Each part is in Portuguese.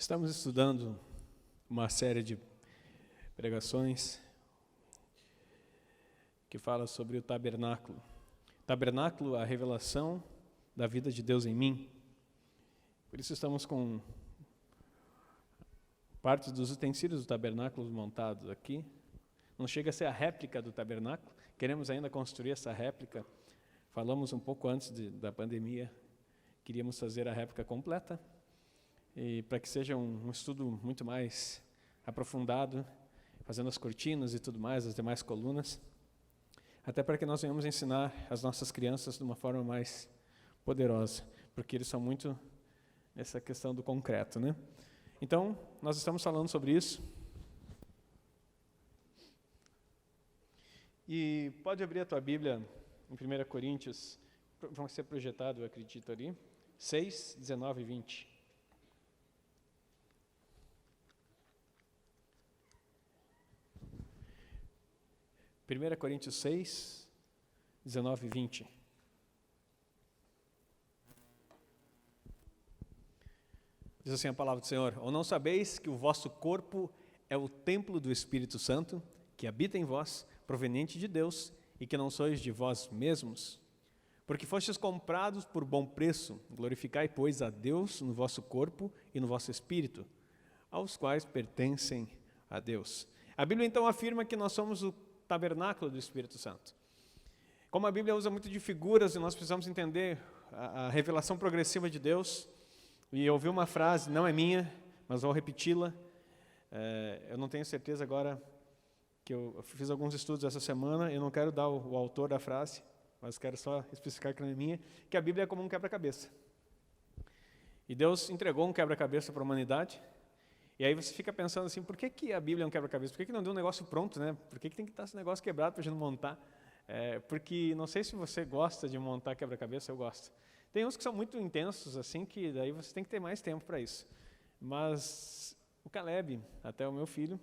Estamos estudando uma série de pregações que fala sobre o tabernáculo. Tabernáculo, a revelação da vida de Deus em mim. Por isso estamos com partes dos utensílios do tabernáculo montados aqui. Não chega a ser a réplica do tabernáculo. Queremos ainda construir essa réplica. Falamos um pouco antes da pandemia. Queríamos fazer a réplica completa. E para que seja um estudo muito mais aprofundado, fazendo as cortinas e tudo mais, as demais colunas, até para que nós venhamos ensinar as nossas crianças de uma forma mais poderosa, porque eles são muito nessa questão do concreto, né? Então, nós estamos falando sobre isso. E pode abrir a tua Bíblia em 1 Coríntios, vão ser projetado, eu acredito ali, 6, 19 e 20. 1 Coríntios 6, 19 e 20. Diz assim a palavra do Senhor: Ou não sabeis que o vosso corpo é o templo do Espírito Santo, que habita em vós, proveniente de Deus, e que não sois de vós mesmos? Porque fostes comprados por bom preço. Glorificai, pois, a Deus no vosso corpo e no vosso espírito, aos quais pertencem a Deus. A Bíblia então afirma que nós somos o tabernáculo do Espírito Santo. Como a Bíblia usa muito de figuras, e nós precisamos entender a revelação progressiva de Deus, e eu ouvi uma frase, não é minha, mas vou repeti-la. Eu não tenho certeza agora, que eu fiz alguns estudos essa semana, eu não quero dar o autor da frase, mas quero só especificar que não é minha, que a Bíblia é como um quebra-cabeça. E Deus entregou um quebra-cabeça para a humanidade. E aí você fica pensando assim, por que a Bíblia é um quebra-cabeça? Por que não deu um negócio pronto, né? Por que tem que estar esse negócio quebrado para a gente montar? Porque não sei se você gosta de montar quebra-cabeça, eu gosto. Tem uns que são muito intensos, assim, que daí você tem que ter mais tempo para isso. Mas o Caleb, até o meu filho,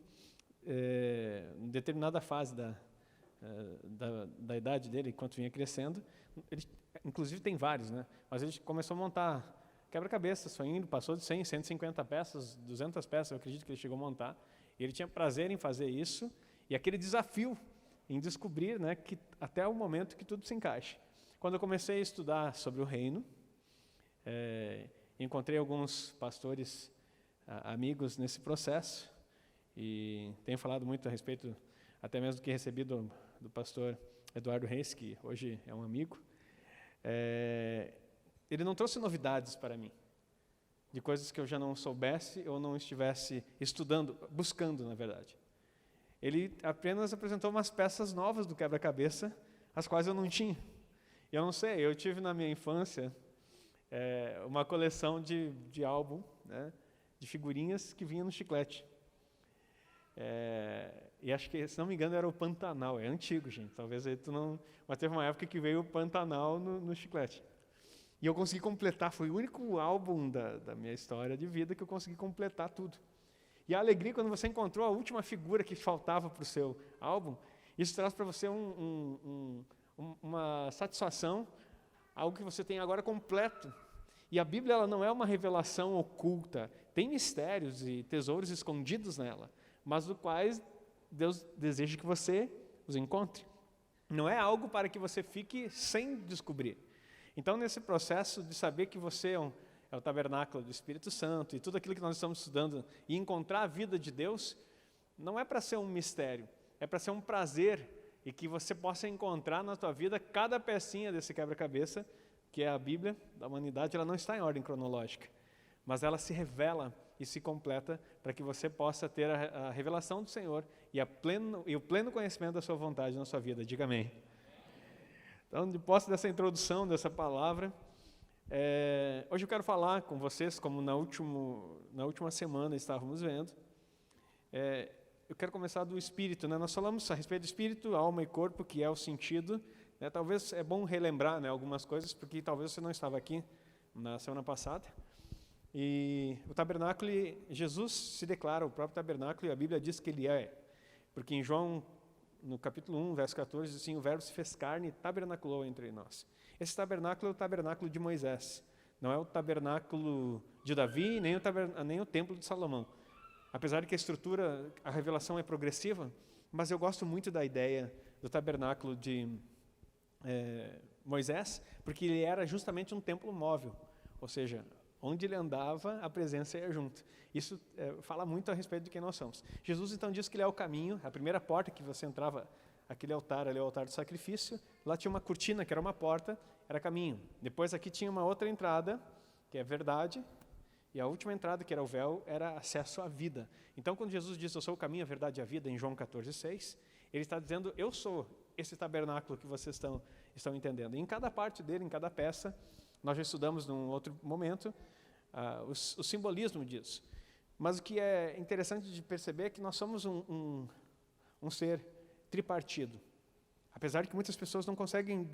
em determinada fase da idade dele, enquanto vinha crescendo, ele, inclusive tem vários, né? Mas ele começou a montar quebra-cabeças, foi indo, passou de 100, 150 peças, 200 peças, eu acredito que ele chegou a montar. E ele tinha prazer em fazer isso, e aquele desafio em descobrir, né, que até o momento que tudo se encaixe. Quando eu comecei a estudar sobre o reino, encontrei alguns pastores amigos nesse processo, e tenho falado muito a respeito, até mesmo do que recebi do pastor Eduardo Reis, que hoje é um amigo. Ele não trouxe novidades para mim, de coisas que eu já não soubesse ou não estivesse estudando, buscando, na verdade. Ele apenas apresentou umas peças novas do quebra-cabeça, as quais eu não tinha. E eu não sei, eu tive na minha infância uma coleção de álbum, né, de figurinhas que vinha no chiclete. E acho que, se não me engano, era o Pantanal, é antigo, gente, talvez aí tu não... Mas teve uma época que veio o Pantanal no chiclete. E eu consegui completar, foi o único álbum da minha história de vida que eu consegui completar tudo. E a alegria quando você encontrou a última figura que faltava para o seu álbum, isso traz para você uma satisfação, algo que você tem agora completo. E a Bíblia ela não é uma revelação oculta, tem mistérios e tesouros escondidos nela, mas do quais Deus deseja que você os encontre. Não é algo para que você fique sem descobrir. Então, nesse processo de saber que você é o tabernáculo do Espírito Santo e tudo aquilo que nós estamos estudando e encontrar a vida de Deus, não é para ser um mistério, é para ser um prazer e que você possa encontrar na tua vida cada pecinha desse quebra-cabeça, que é a Bíblia da humanidade. Ela não está em ordem cronológica, mas ela se revela e se completa para que você possa ter a revelação do Senhor e o pleno conhecimento da sua vontade na sua vida. Diga amém. Então, de posse dessa introdução, dessa palavra, hoje eu quero falar com vocês, como na última semana estávamos vendo, eu quero começar do Espírito, né? Nós falamos a respeito do Espírito, alma e corpo, que é o sentido, né? Talvez é bom relembrar, né, algumas coisas, porque talvez você não estava aqui na semana passada. E o tabernáculo, Jesus se declara o próprio tabernáculo, e a Bíblia diz que ele é, porque em João, no capítulo 1, verso 14, diz assim: o verbo se fez carne e tabernaculou entre nós. Esse tabernáculo é o tabernáculo de Moisés. Não é o tabernáculo de Davi, nem o templo de Salomão. Apesar de que a estrutura, a revelação é progressiva, mas eu gosto muito da ideia do tabernáculo de Moisés, porque ele era justamente um templo móvel, ou seja, onde ele andava, a presença ia junto. Isso fala muito a respeito de quem nós somos. Jesus então diz que ele é o caminho, a primeira porta que você entrava, aquele altar ali é o altar do sacrifício, lá tinha uma cortina que era uma porta, era caminho. Depois aqui tinha uma outra entrada, que é verdade, e a última entrada, que era o véu, era acesso à vida. Então, quando Jesus diz, eu sou o caminho, a verdade e a vida, em João 14,6, ele está dizendo, eu sou esse tabernáculo que vocês estão entendendo. E em cada parte dele, em cada peça, nós já estudamos num outro momento, o simbolismo disso. Mas o que é interessante de perceber é que nós somos um ser tripartido. Apesar de que muitas pessoas não conseguem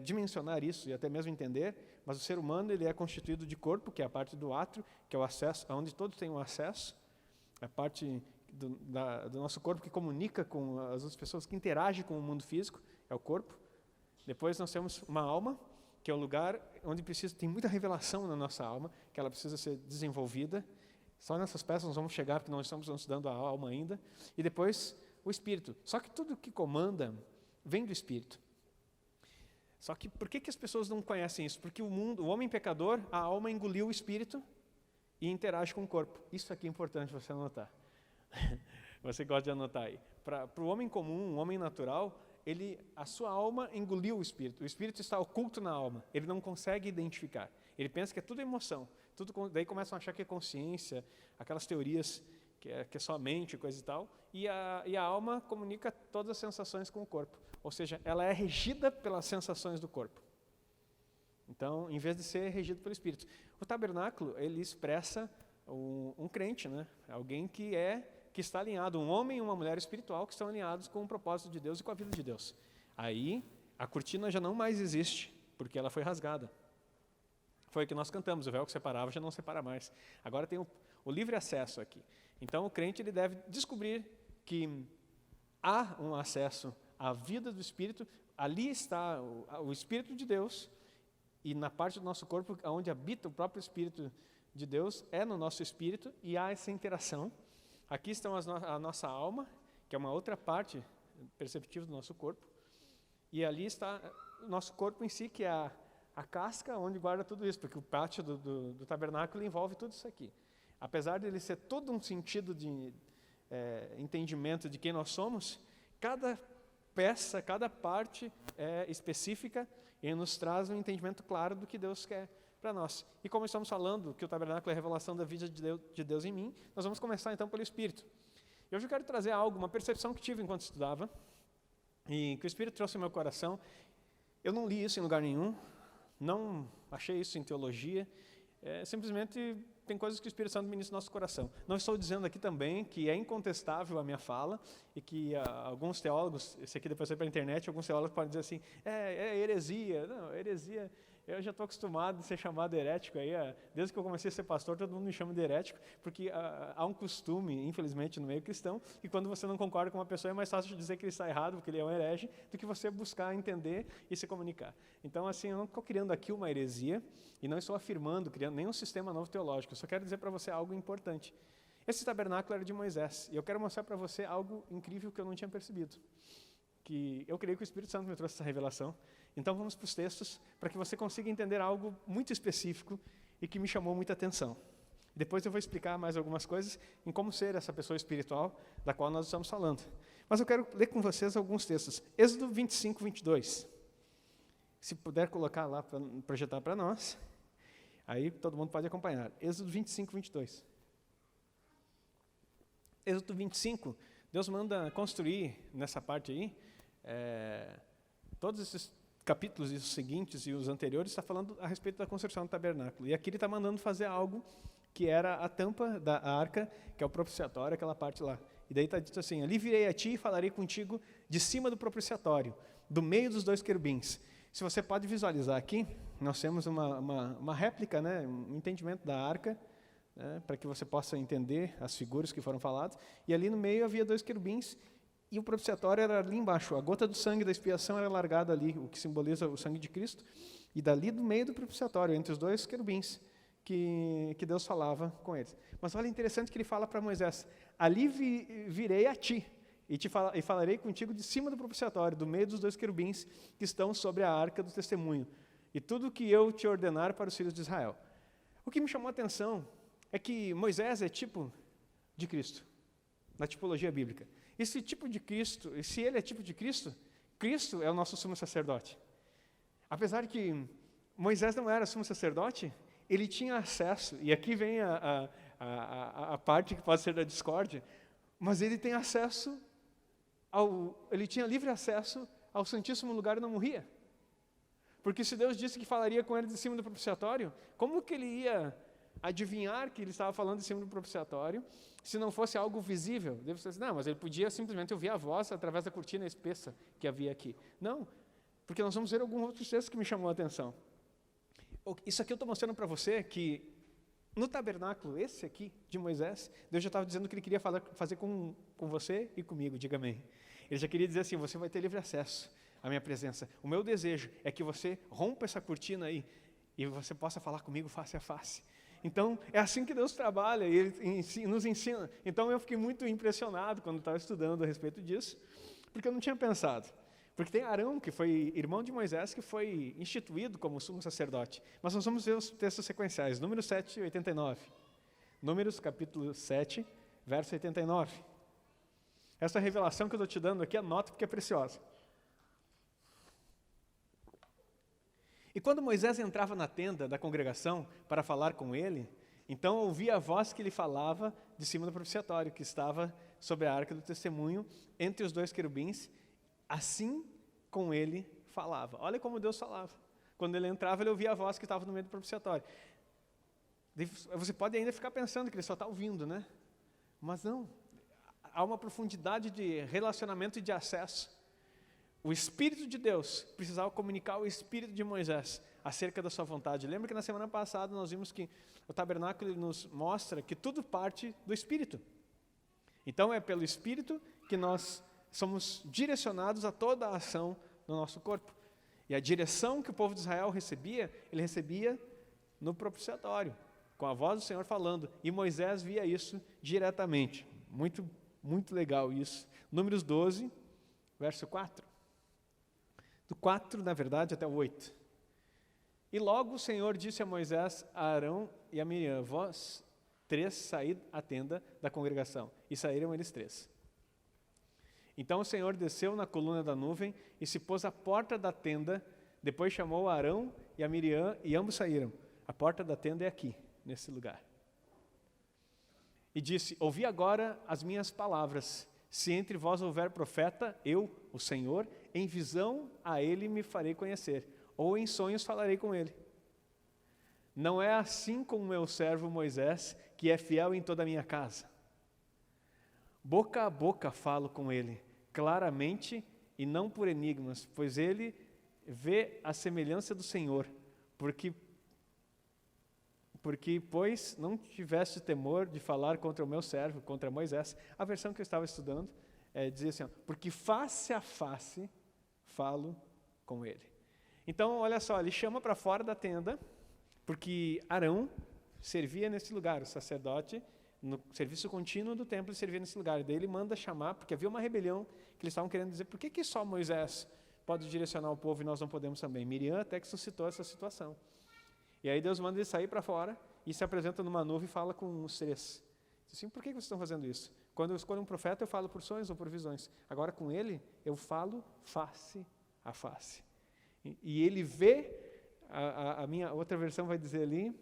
dimensionar isso e até mesmo entender, mas o ser humano ele é constituído de corpo, que é a parte do átrio, que é o acesso, onde todos têm um acesso, a parte do nosso corpo que comunica com as outras pessoas, que interage com o mundo físico, é o corpo. Depois nós temos uma alma, que é o lugar onde tem muita revelação na nossa alma, que ela precisa ser desenvolvida. Só nessas peças nós vamos chegar, porque nós estamos estudando a alma ainda. E depois o espírito. Só que tudo que comanda vem do espírito. Só que por que as pessoas não conhecem isso? Porque o homem pecador, a alma engoliu o espírito e interage com o corpo. Isso aqui é importante você anotar. Você gosta de anotar aí. Para o homem comum, um homem natural, a sua alma engoliu o espírito está oculto na alma, ele não consegue identificar, ele pensa que é tudo emoção, daí começam a achar que é consciência, aquelas teorias que é só mente, coisa e tal, e a alma comunica todas as sensações com o corpo, ou seja, ela é regida pelas sensações do corpo. Então, em vez de ser regido pelo espírito, o tabernáculo, ele expressa um crente, né? Alguém que está alinhado, um homem e uma mulher espiritual que estão alinhados com o propósito de Deus e com a vida de Deus. Aí, a cortina já não mais existe, porque ela foi rasgada. Foi o que nós cantamos, o véu que separava já não separa mais. Agora tem o livre acesso aqui. Então, o crente ele deve descobrir que há um acesso à vida do Espírito, ali está o Espírito de Deus, e na parte do nosso corpo, onde habita o próprio Espírito de Deus, é no nosso espírito, e há essa interação. Aqui estão a nossa alma, que é uma outra parte perceptível do nosso corpo, e ali está o nosso corpo em si, que é a casca onde guarda tudo isso, porque o pátio do tabernáculo envolve tudo isso aqui. Apesar de ele ser todo um sentido de entendimento de quem nós somos, cada peça, cada parte é específica e nos traz um entendimento claro do que Deus quer para nós. E como estamos falando que o tabernáculo é a revelação da vida de Deus em mim, nós vamos começar então pelo Espírito. E hoje eu quero trazer uma percepção que tive enquanto estudava, e que o Espírito trouxe ao meu coração. Eu não li isso em lugar nenhum, não achei isso em teologia, simplesmente tem coisas que o Espírito Santo ministra no nosso coração. Não estou dizendo aqui também que é incontestável a minha fala, e que alguns teólogos, esse aqui depois vai para a internet, alguns teólogos podem dizer assim, é heresia. Não, heresia, eu já estou acostumado a ser chamado herético, desde que eu comecei a ser pastor, todo mundo me chama de herético, porque há um costume, infelizmente, no meio cristão, que quando você não concorda com uma pessoa, é mais fácil de dizer que ele está errado, porque ele é um herege, do que você buscar entender e se comunicar. Então, assim, eu não estou criando aqui uma heresia, e não estou criando nenhum sistema novo teológico, eu só quero dizer para você algo importante. Esse tabernáculo era de Moisés, e eu quero mostrar para você algo incrível que eu não tinha percebido, que eu creio que o Espírito Santo me trouxe essa revelação. Então vamos para os textos, para que você consiga entender algo muito específico e que me chamou muita atenção. Depois eu vou explicar mais algumas coisas em como ser essa pessoa espiritual da qual nós estamos falando. Mas eu quero ler com vocês alguns textos. Êxodo 25, 22. Se puder colocar lá, para projetar para nós, aí todo mundo pode acompanhar. Êxodo 25, 22. Êxodo 25, Deus manda construir nessa parte aí, todos esses capítulos e os seguintes e os anteriores está falando a respeito da construção do tabernáculo. E aqui ele está mandando fazer algo que era a tampa da arca, que é o propiciatório, aquela parte lá. E daí está dito assim, ali virei a ti e falarei contigo de cima do propiciatório, do meio dos dois querubins. Se você pode visualizar aqui, nós temos uma réplica, né, um entendimento da arca, né, para que você possa entender as figuras que foram faladas. E ali no meio havia dois querubins, e o propiciatório era ali embaixo. A gota do sangue da expiação era largada ali, o que simboliza o sangue de Cristo. E dali do meio do propiciatório, entre os dois querubins, que Deus falava com eles. Mas olha, interessante que ele fala para Moisés, ali virei a ti, e falarei contigo de cima do propiciatório, do meio dos dois querubins que estão sobre a arca do testemunho, e tudo que eu te ordenar para os filhos de Israel. O que me chamou a atenção é que Moisés é tipo de Cristo, na tipologia bíblica. Esse tipo de Cristo, e se ele é tipo de Cristo, Cristo é o nosso sumo sacerdote. Apesar de que Moisés não era sumo sacerdote, ele tinha acesso, e aqui vem a parte que pode ser da discórdia, mas ele tem acesso ele tinha livre acesso ao Santíssimo Lugar e não morria. Porque se Deus disse que falaria com ele de cima do propiciatório, como que ele ia adivinhar que ele estava falando de cima do propiciatório, se não fosse algo visível? Deve ser assim, não, mas ele podia simplesmente ouvir a voz através da cortina espessa que havia aqui. Não, porque nós vamos ver alguns outros textos que me chamou a atenção. Isso aqui eu estou mostrando para você que no tabernáculo, esse aqui, de Moisés, Deus já estava dizendo que ele queria fazer com você e comigo, diga amém. Ele já queria dizer assim, você vai ter livre acesso à minha presença. O meu desejo é que você rompa essa cortina aí e você possa falar comigo face a face. Então, é assim que Deus trabalha e Ele nos ensina. Então, eu fiquei muito impressionado quando estava estudando a respeito disso, porque eu não tinha pensado. Porque tem Arão, que foi irmão de Moisés, que foi instituído como sumo sacerdote. Mas nós vamos ver os textos sequenciais. Números 7 e 89. Números, capítulo 7, verso 89. Essa revelação que eu estou te dando aqui, anota porque é preciosa. E quando Moisés entrava na tenda da congregação para falar com ele, então ouvia a voz que ele falava de cima do propiciatório, que estava sobre a arca do testemunho, entre os dois querubins, assim com ele falava. Olha como Deus falava. Quando ele entrava, ele ouvia a voz que estava no meio do propiciatório. Você pode ainda ficar pensando que ele só está ouvindo, né? Mas não. Há uma profundidade de relacionamento e de acesso. O Espírito de Deus precisava comunicar ao Espírito de Moisés acerca da sua vontade. Lembra que na semana passada nós vimos que o tabernáculo nos mostra que tudo parte do Espírito. Então é pelo Espírito que nós somos direcionados a toda a ação no nosso corpo. E a direção que o povo de Israel recebia, ele recebia no propiciatório, com a voz do Senhor falando. E Moisés via isso diretamente. Muito, muito legal isso. Números 12, verso 4. Do 4, na verdade, até o 8. E logo o Senhor disse a Moisés, a Arão e a Miriam, vós três saí à tenda da congregação. E saíram eles três. Então o Senhor desceu na coluna da nuvem e se pôs à porta da tenda, depois chamou a Arão e a Miriam e ambos saíram. A porta da tenda é aqui, nesse lugar. E disse, ouvi agora as minhas palavras. Se entre vós houver profeta, eu, o Senhor, em visão a ele me farei conhecer, ou em sonhos falarei com ele. Não é assim com o meu servo Moisés, que é fiel em toda a minha casa. Boca a boca falo com ele, claramente e não por enigmas, pois ele vê a semelhança do Senhor, pois não tiveste temor de falar contra o meu servo, contra Moisés. A versão que eu estava estudando dizia assim, porque face a face falo com ele. Então, olha só, ele chama para fora da tenda, porque Arão servia nesse lugar, o sacerdote, no serviço contínuo do templo, servia nesse lugar. E daí ele manda chamar, porque havia uma rebelião, que eles estavam querendo dizer, por que só Moisés pode direcionar o povo e nós não podemos também? Miriam até que suscitou essa situação. E aí Deus manda ele sair para fora, e se apresenta numa nuvem e fala com os três. Diz assim, por que vocês estão fazendo isso? Quando eu escolho um profeta, eu falo por sonhos ou por visões. Agora com ele, eu falo face a face. E ele vê, a minha outra versão vai dizer ali,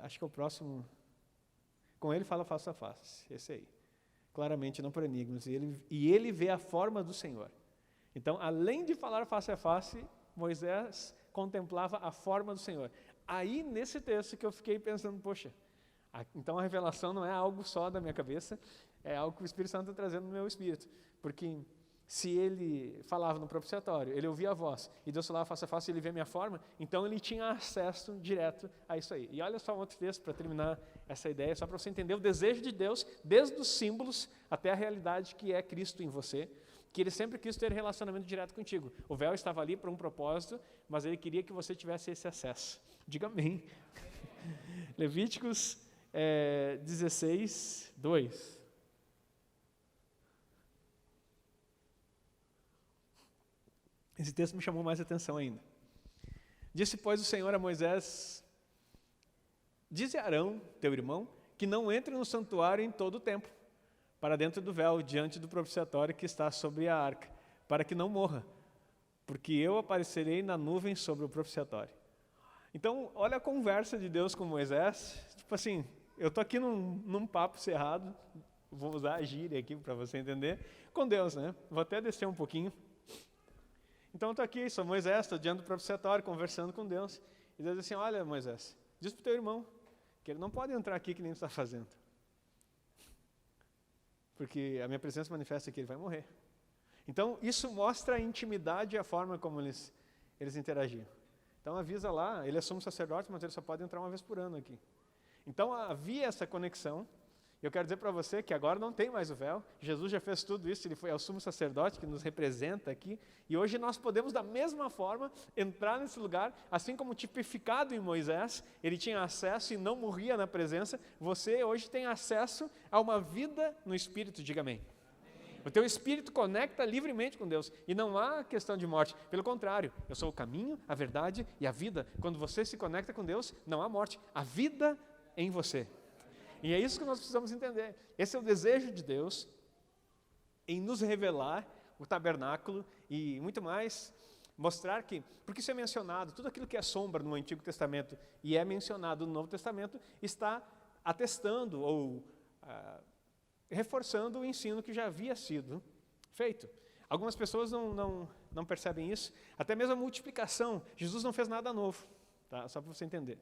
acho que é o próximo, com ele fala face a face, esse aí. Claramente, não por enigmas. E ele vê a forma do Senhor. Então, além de falar face a face, Moisés contemplava a forma do Senhor. Aí, nesse texto que eu fiquei pensando, poxa, então a revelação não é algo só da minha cabeça, é algo que o Espírito Santo está trazendo no meu espírito. Porque se ele falava no propiciatório, ele ouvia a voz, e Deus falava face a face, ele vê a minha forma, então ele tinha acesso direto a isso aí. E olha só um outro texto para terminar essa ideia, só para você entender o desejo de Deus, desde os símbolos até a realidade que é Cristo em você. que ele sempre quis ter relacionamento direto contigo. O véu estava ali para um propósito, mas ele queria que você tivesse esse acesso. Diga amém. Levíticos 16, 2. Esse texto me chamou mais atenção ainda. Disse, pois, o Senhor a Moisés, dize a Arão, teu irmão, que não entre no santuário em todo o tempo, para dentro do véu, diante do propiciatório que está sobre a arca, para que não morra, porque eu aparecerei na nuvem sobre o propiciatório. Então, olha a conversa de Deus com Moisés, tipo assim, eu estou aqui num papo cerrado, vou usar a gíria aqui para você entender, com Deus, né? Vou até descer um pouquinho. Então, eu estou aqui, sou Moisés, estou diante do propiciatório, conversando com Deus, e Deus diz assim, olha, Moisés, diz para o teu irmão, que ele não pode entrar aqui que nem tu está fazendo. Porque a minha presença manifesta que ele vai morrer. Então, isso mostra a intimidade e a forma como eles interagiam. Então, avisa lá, ele é sumo sacerdote, mas ele só pode entrar uma vez por ano aqui. Então, havia essa conexão. Eu quero dizer para você que agora não tem mais o véu. Jesus já fez tudo isso, ele foi o sumo sacerdote que nos representa aqui. E hoje nós podemos, da mesma forma, entrar nesse lugar, assim como tipificado em Moisés, ele tinha acesso e não morria na presença. Você hoje tem acesso a uma vida no Espírito, diga amém. O teu Espírito conecta livremente com Deus. E não há questão de morte. Pelo contrário, eu sou o caminho, a verdade e a vida. Quando você se conecta com Deus, não há morte. Há vida em você. E é isso que nós precisamos entender. Esse é o desejo de Deus em nos revelar o tabernáculo e muito mais mostrar que, porque isso é mencionado, tudo aquilo que é sombra no Antigo Testamento e é mencionado no Novo Testamento está atestando ou reforçando o ensino que já havia sido feito. Algumas pessoas não percebem isso, até mesmo a multiplicação. Jesus não fez nada novo, tá? Só para você entender.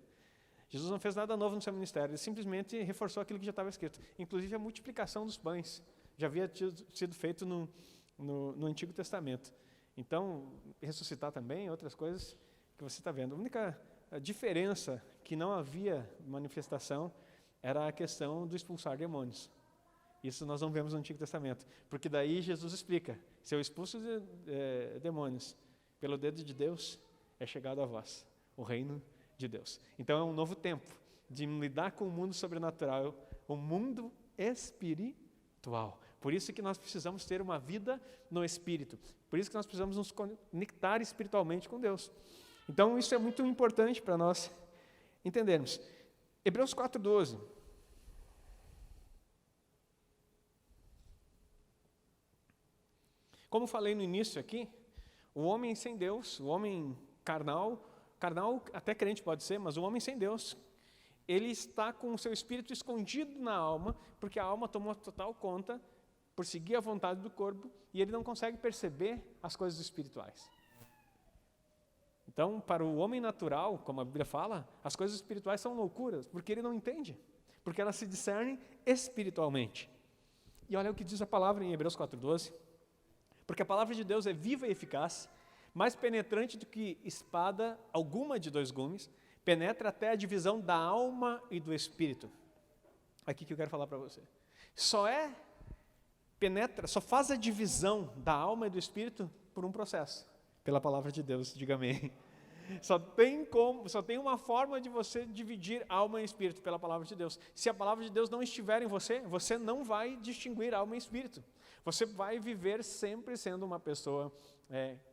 Jesus não fez nada novo no seu ministério, ele simplesmente reforçou aquilo que já estava escrito. Inclusive a multiplicação dos pães já havia sido feito no Antigo Testamento. Então, ressuscitar também, outras coisas que você está vendo. A única diferença que não havia manifestação era a questão do expulsar demônios. Isso nós não vemos no Antigo Testamento, porque daí Jesus explica, se eu expulso demônios pelo dedo de Deus, é chegado a vós, o reino de Deus. Então é um novo tempo de lidar com o mundo sobrenatural, o mundo espiritual. Por isso que nós precisamos ter uma vida no Espírito. Por isso que nós precisamos nos conectar espiritualmente com Deus. Então isso é muito importante para nós entendermos. Hebreus 4:12. Como falei no início aqui, o homem sem Deus, o homem carnal até crente pode ser, mas o homem sem Deus, ele está com o seu espírito escondido na alma, porque a alma tomou total conta por seguir a vontade do corpo, e ele não consegue perceber as coisas espirituais. Então, para o homem natural, como a Bíblia fala, as coisas espirituais são loucuras, porque ele não entende, porque elas se discernem espiritualmente. E olha o que diz a palavra em Hebreus 4:12, porque a palavra de Deus é viva e eficaz, mais penetrante do que espada alguma de 2 gumes, penetra até a divisão da alma e do espírito. Aqui que eu quero falar para você. Só faz a divisão da alma e do espírito por um processo, pela palavra de Deus, diga amém. Só tem uma forma de você dividir alma e espírito, pela palavra de Deus. Se a palavra de Deus não estiver em você, você não vai distinguir alma e espírito. Você vai viver sempre sendo uma pessoa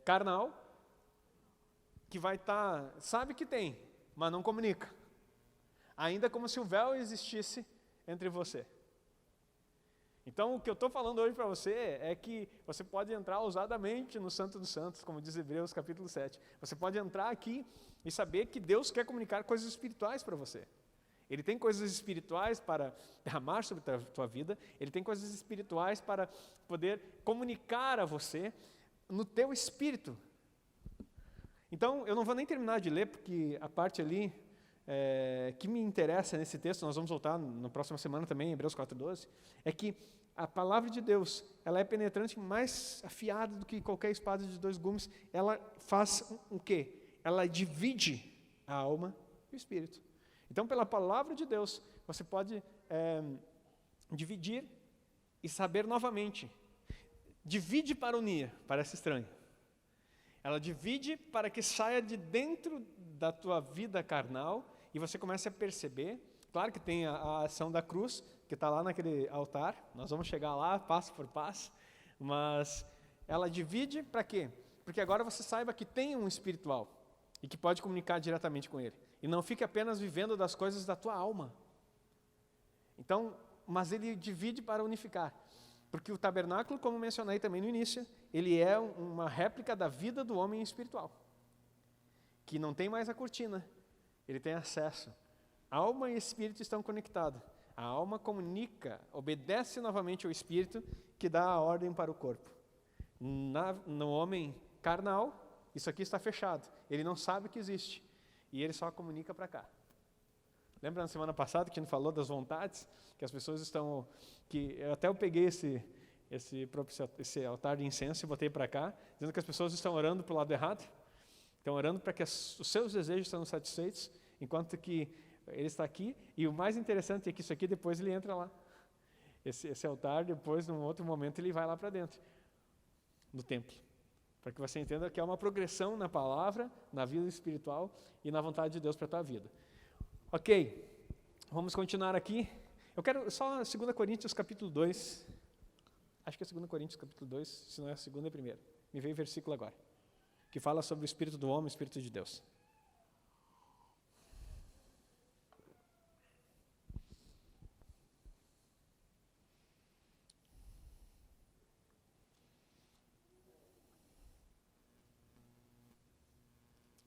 carnal, que vai estar, sabe que tem, mas não comunica. Ainda como se o véu existisse entre você. Então, o que eu estou falando hoje para você é que você pode entrar ousadamente no Santo dos Santos, como diz Hebreus capítulo 7. Você pode entrar aqui e saber que Deus quer comunicar coisas espirituais para você. Ele tem coisas espirituais para derramar sobre a tua vida, ele tem coisas espirituais para poder comunicar a você no teu espírito. Então, eu não vou nem terminar de ler, porque a parte ali que me interessa nesse texto, nós vamos voltar na próxima semana também, em Hebreus 4:12, é que a palavra de Deus, ela é penetrante, mais afiada do que qualquer espada de 2 gumes. Ela faz o quê? Ela divide a alma e o espírito. Então, pela palavra de Deus, você pode dividir e saber novamente divide para unir. Parece estranho. Ela divide para que saia de dentro da tua vida carnal e você comece a perceber. Claro que tem a ação da cruz, que está lá naquele altar. Nós vamos chegar lá, passo por passo. Mas ela divide para quê? Porque agora você saiba que tem um espiritual e que pode comunicar diretamente com ele. E não fique apenas vivendo das coisas da tua alma. Então, mas ele divide para unificar. Porque o tabernáculo, como mencionei também no início, ele é uma réplica da vida do homem espiritual. Que não tem mais a cortina, ele tem acesso. Alma e espírito estão conectados. A alma comunica, obedece novamente ao espírito que dá a ordem para o corpo. No homem carnal, isso aqui está fechado. Ele não sabe que existe. E ele só comunica para cá. Lembra na semana passada que a gente falou das vontades? Que as pessoas estão... eu peguei esse altar de incenso e botei para cá, dizendo que as pessoas estão orando para o lado errado. Estão orando para que os seus desejos sejam satisfeitos, enquanto que ele está aqui. E o mais interessante é que isso aqui depois ele entra lá. Esse altar, depois, num outro momento, ele vai lá para dentro, no templo. Para que você entenda que é uma progressão na palavra, na vida espiritual e na vontade de Deus para a tua vida. Ok, vamos continuar aqui. Eu quero só 2 Coríntios capítulo 2. Acho que é 2 Coríntios capítulo 2, se não é a 2, é a 1. Me veio o versículo agora, que fala sobre o Espírito do homem e o Espírito de Deus.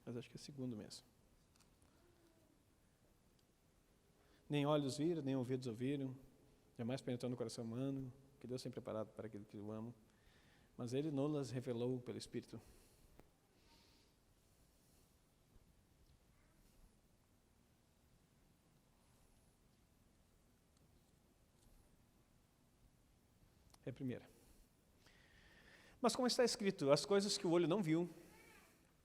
Mas acho que é 2 mesmo. Nem olhos viram, nem ouvidos ouviram, jamais penetrou no coração humano, que Deus tem preparado para aquele que o ama. Mas Ele nos revelou pelo Espírito. É a primeira. Mas como está escrito, as coisas que o olho não viu,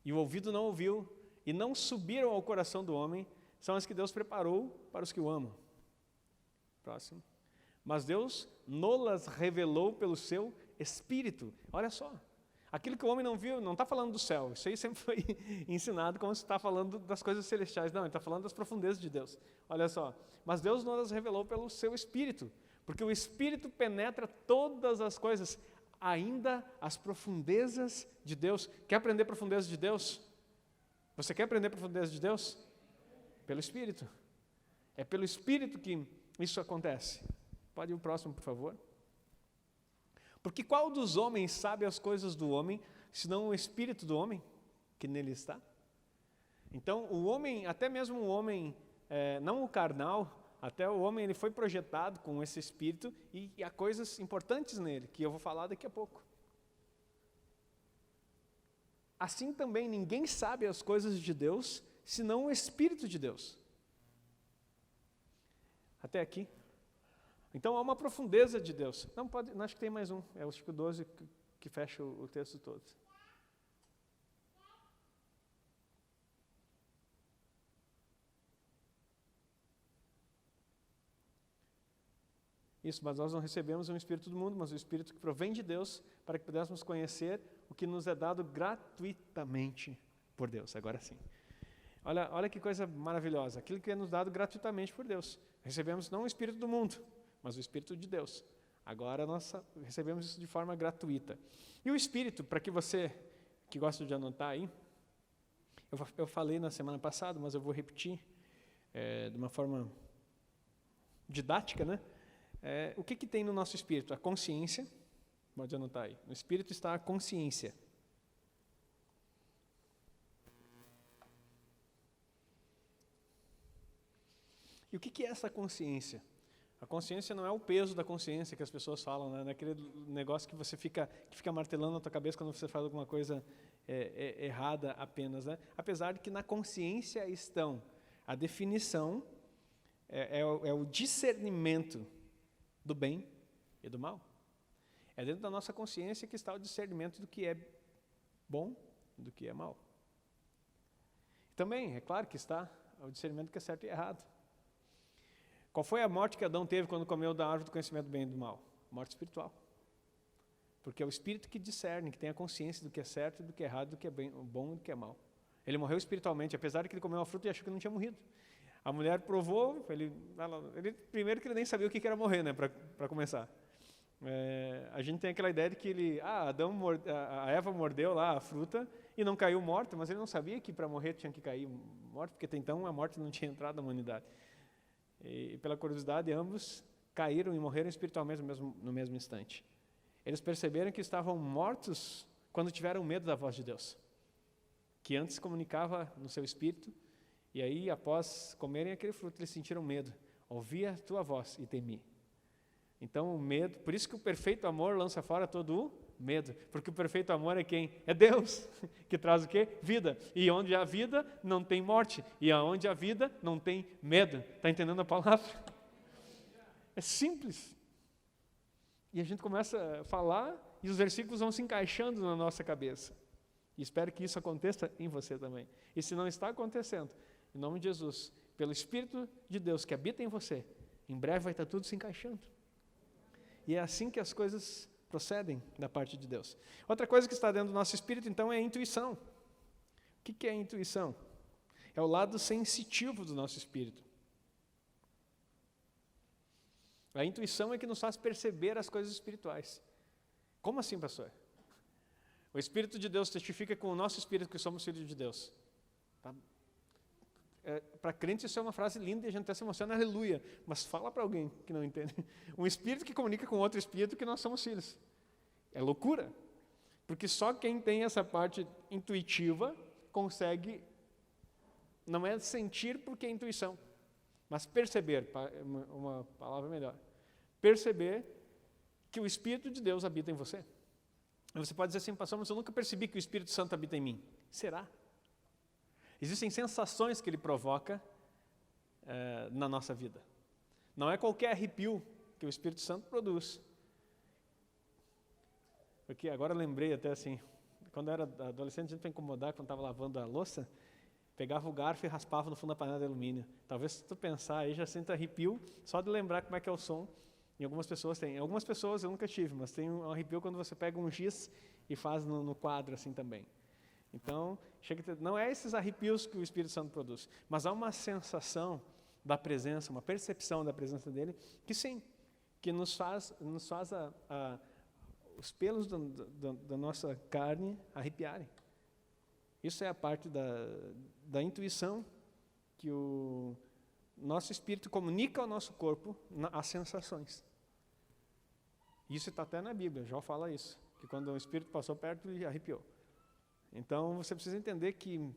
e o ouvido não ouviu, e não subiram ao coração do homem, são as que Deus preparou para os que o amam. Próximo. Mas Deus nos revelou pelo seu Espírito. Olha só. Aquilo que o homem não viu, não está falando do céu. Isso aí sempre foi ensinado como se está falando das coisas celestiais. Não, ele está falando das profundezas de Deus. Olha só. Mas Deus nos revelou pelo seu Espírito. Porque o Espírito penetra todas as coisas, ainda as profundezas de Deus. Quer aprender profundezas de Deus? Você quer aprender profundezas de Deus? Pelo Espírito. É pelo Espírito que isso acontece. Pode ir o próximo, por favor. Porque qual dos homens sabe as coisas do homem, senão o Espírito do homem que nele está? Então, o homem, até mesmo o homem, não o carnal, até o homem ele foi projetado com esse Espírito e há coisas importantes nele, que eu vou falar daqui a pouco. Assim também ninguém sabe as coisas de Deus, senão o Espírito de Deus. Até aqui. Então há uma profundeza de Deus. Não, acho que tem mais um. É o Chico 12 que fecha o texto todo. Isso, mas nós não recebemos um Espírito do mundo, mas o Espírito que provém de Deus, para que pudéssemos conhecer o que nos é dado gratuitamente por Deus. Agora sim. Olha que coisa maravilhosa. Aquilo que é nos dado gratuitamente por Deus. Recebemos não o Espírito do mundo, mas o Espírito de Deus. Agora nós recebemos isso de forma gratuita. E o Espírito, para que você que gosta de anotar aí, eu falei na semana passada, mas eu vou repetir de uma forma didática, né? O que tem no nosso Espírito? A consciência. Pode anotar aí. No Espírito está a consciência. E o que é essa consciência? A consciência não é o peso da consciência que as pessoas falam, né? Não é aquele negócio que você fica martelando na tua cabeça quando você faz alguma coisa errada apenas, né? Apesar de que na consciência estão a definição, é o discernimento do bem e do mal. É dentro da nossa consciência que está o discernimento do que é bom e do que é mal. Também, é claro que está o discernimento do que é certo e errado. Qual foi a morte que Adão teve quando comeu da árvore do conhecimento do bem e do mal? Morte espiritual. porque é o Espírito que discerne, que tem a consciência do que é certo, do que é errado, do que é bom e do que é mal. Ele morreu espiritualmente, apesar de que ele comeu uma fruta e achou que não tinha morrido. A mulher provou, primeiro que ele nem sabia o que era morrer, né, para começar. A gente tem aquela ideia de que a Eva mordeu lá a fruta e não caiu morta, mas ele não sabia que para morrer tinha que cair morto, porque até então a morte não tinha entrado na humanidade. E pela curiosidade, ambos caíram e morreram espiritualmente no mesmo instante. Eles perceberam que estavam mortos quando tiveram medo da voz de Deus, que antes comunicava no seu espírito, e aí, após comerem aquele fruto, eles sentiram medo. Ouvi a tua voz e temi. Então, o medo, por isso que o perfeito amor lança fora todo o medo, porque o perfeito amor é quem? É Deus, que traz o quê? Vida. E onde há vida, não tem morte. E onde há vida, não tem medo. Está entendendo a palavra? É simples. E a gente começa a falar e os versículos vão se encaixando na nossa cabeça. E espero que isso aconteça em você também. E se não está acontecendo, em nome de Jesus, pelo Espírito de Deus que habita em você, em breve vai estar tudo se encaixando. E é assim que as coisas procedem da parte de Deus. Outra coisa que está dentro do nosso espírito, então, é a intuição. O que é a intuição? É o lado sensitivo do nosso espírito. A intuição é que nos faz perceber as coisas espirituais. Como assim, pastor? O Espírito de Deus testifica com o nosso espírito que somos filhos de Deus. Tá? Para crente isso é uma frase linda e a gente até se emociona, aleluia. Mas fala para alguém que não entende. Um espírito que comunica com outro espírito que nós somos filhos. É loucura. Porque só quem tem essa parte intuitiva consegue, não é sentir porque é intuição, mas perceber, uma palavra melhor. Perceber que o Espírito de Deus habita em você. E você pode dizer assim, pastor, mas eu nunca percebi que o Espírito Santo habita em mim. Será? Existem sensações que ele provoca na nossa vida. Não é qualquer arrepio que o Espírito Santo produz. Porque agora eu lembrei até assim, quando eu era adolescente, a gente para incomodar, quando estava lavando a louça, pegava o garfo e raspava no fundo da panela de alumínio. Talvez se tu pensar aí, já sente arrepio, só de lembrar como é que é o som. E algumas pessoas têm. Algumas pessoas eu nunca tive, mas tem um arrepio quando você pega um giz e faz no quadro assim também. Então, não é esses arrepios que o Espírito Santo produz, mas há uma sensação da presença, uma percepção da presença dele, que sim, que nos faz os pelos da nossa carne arrepiarem. Isso é a parte da intuição que o nosso espírito comunica ao nosso corpo as sensações. Isso está até na Bíblia, Jó fala isso, que quando o espírito passou perto, ele arrepiou. Então, você precisa entender que,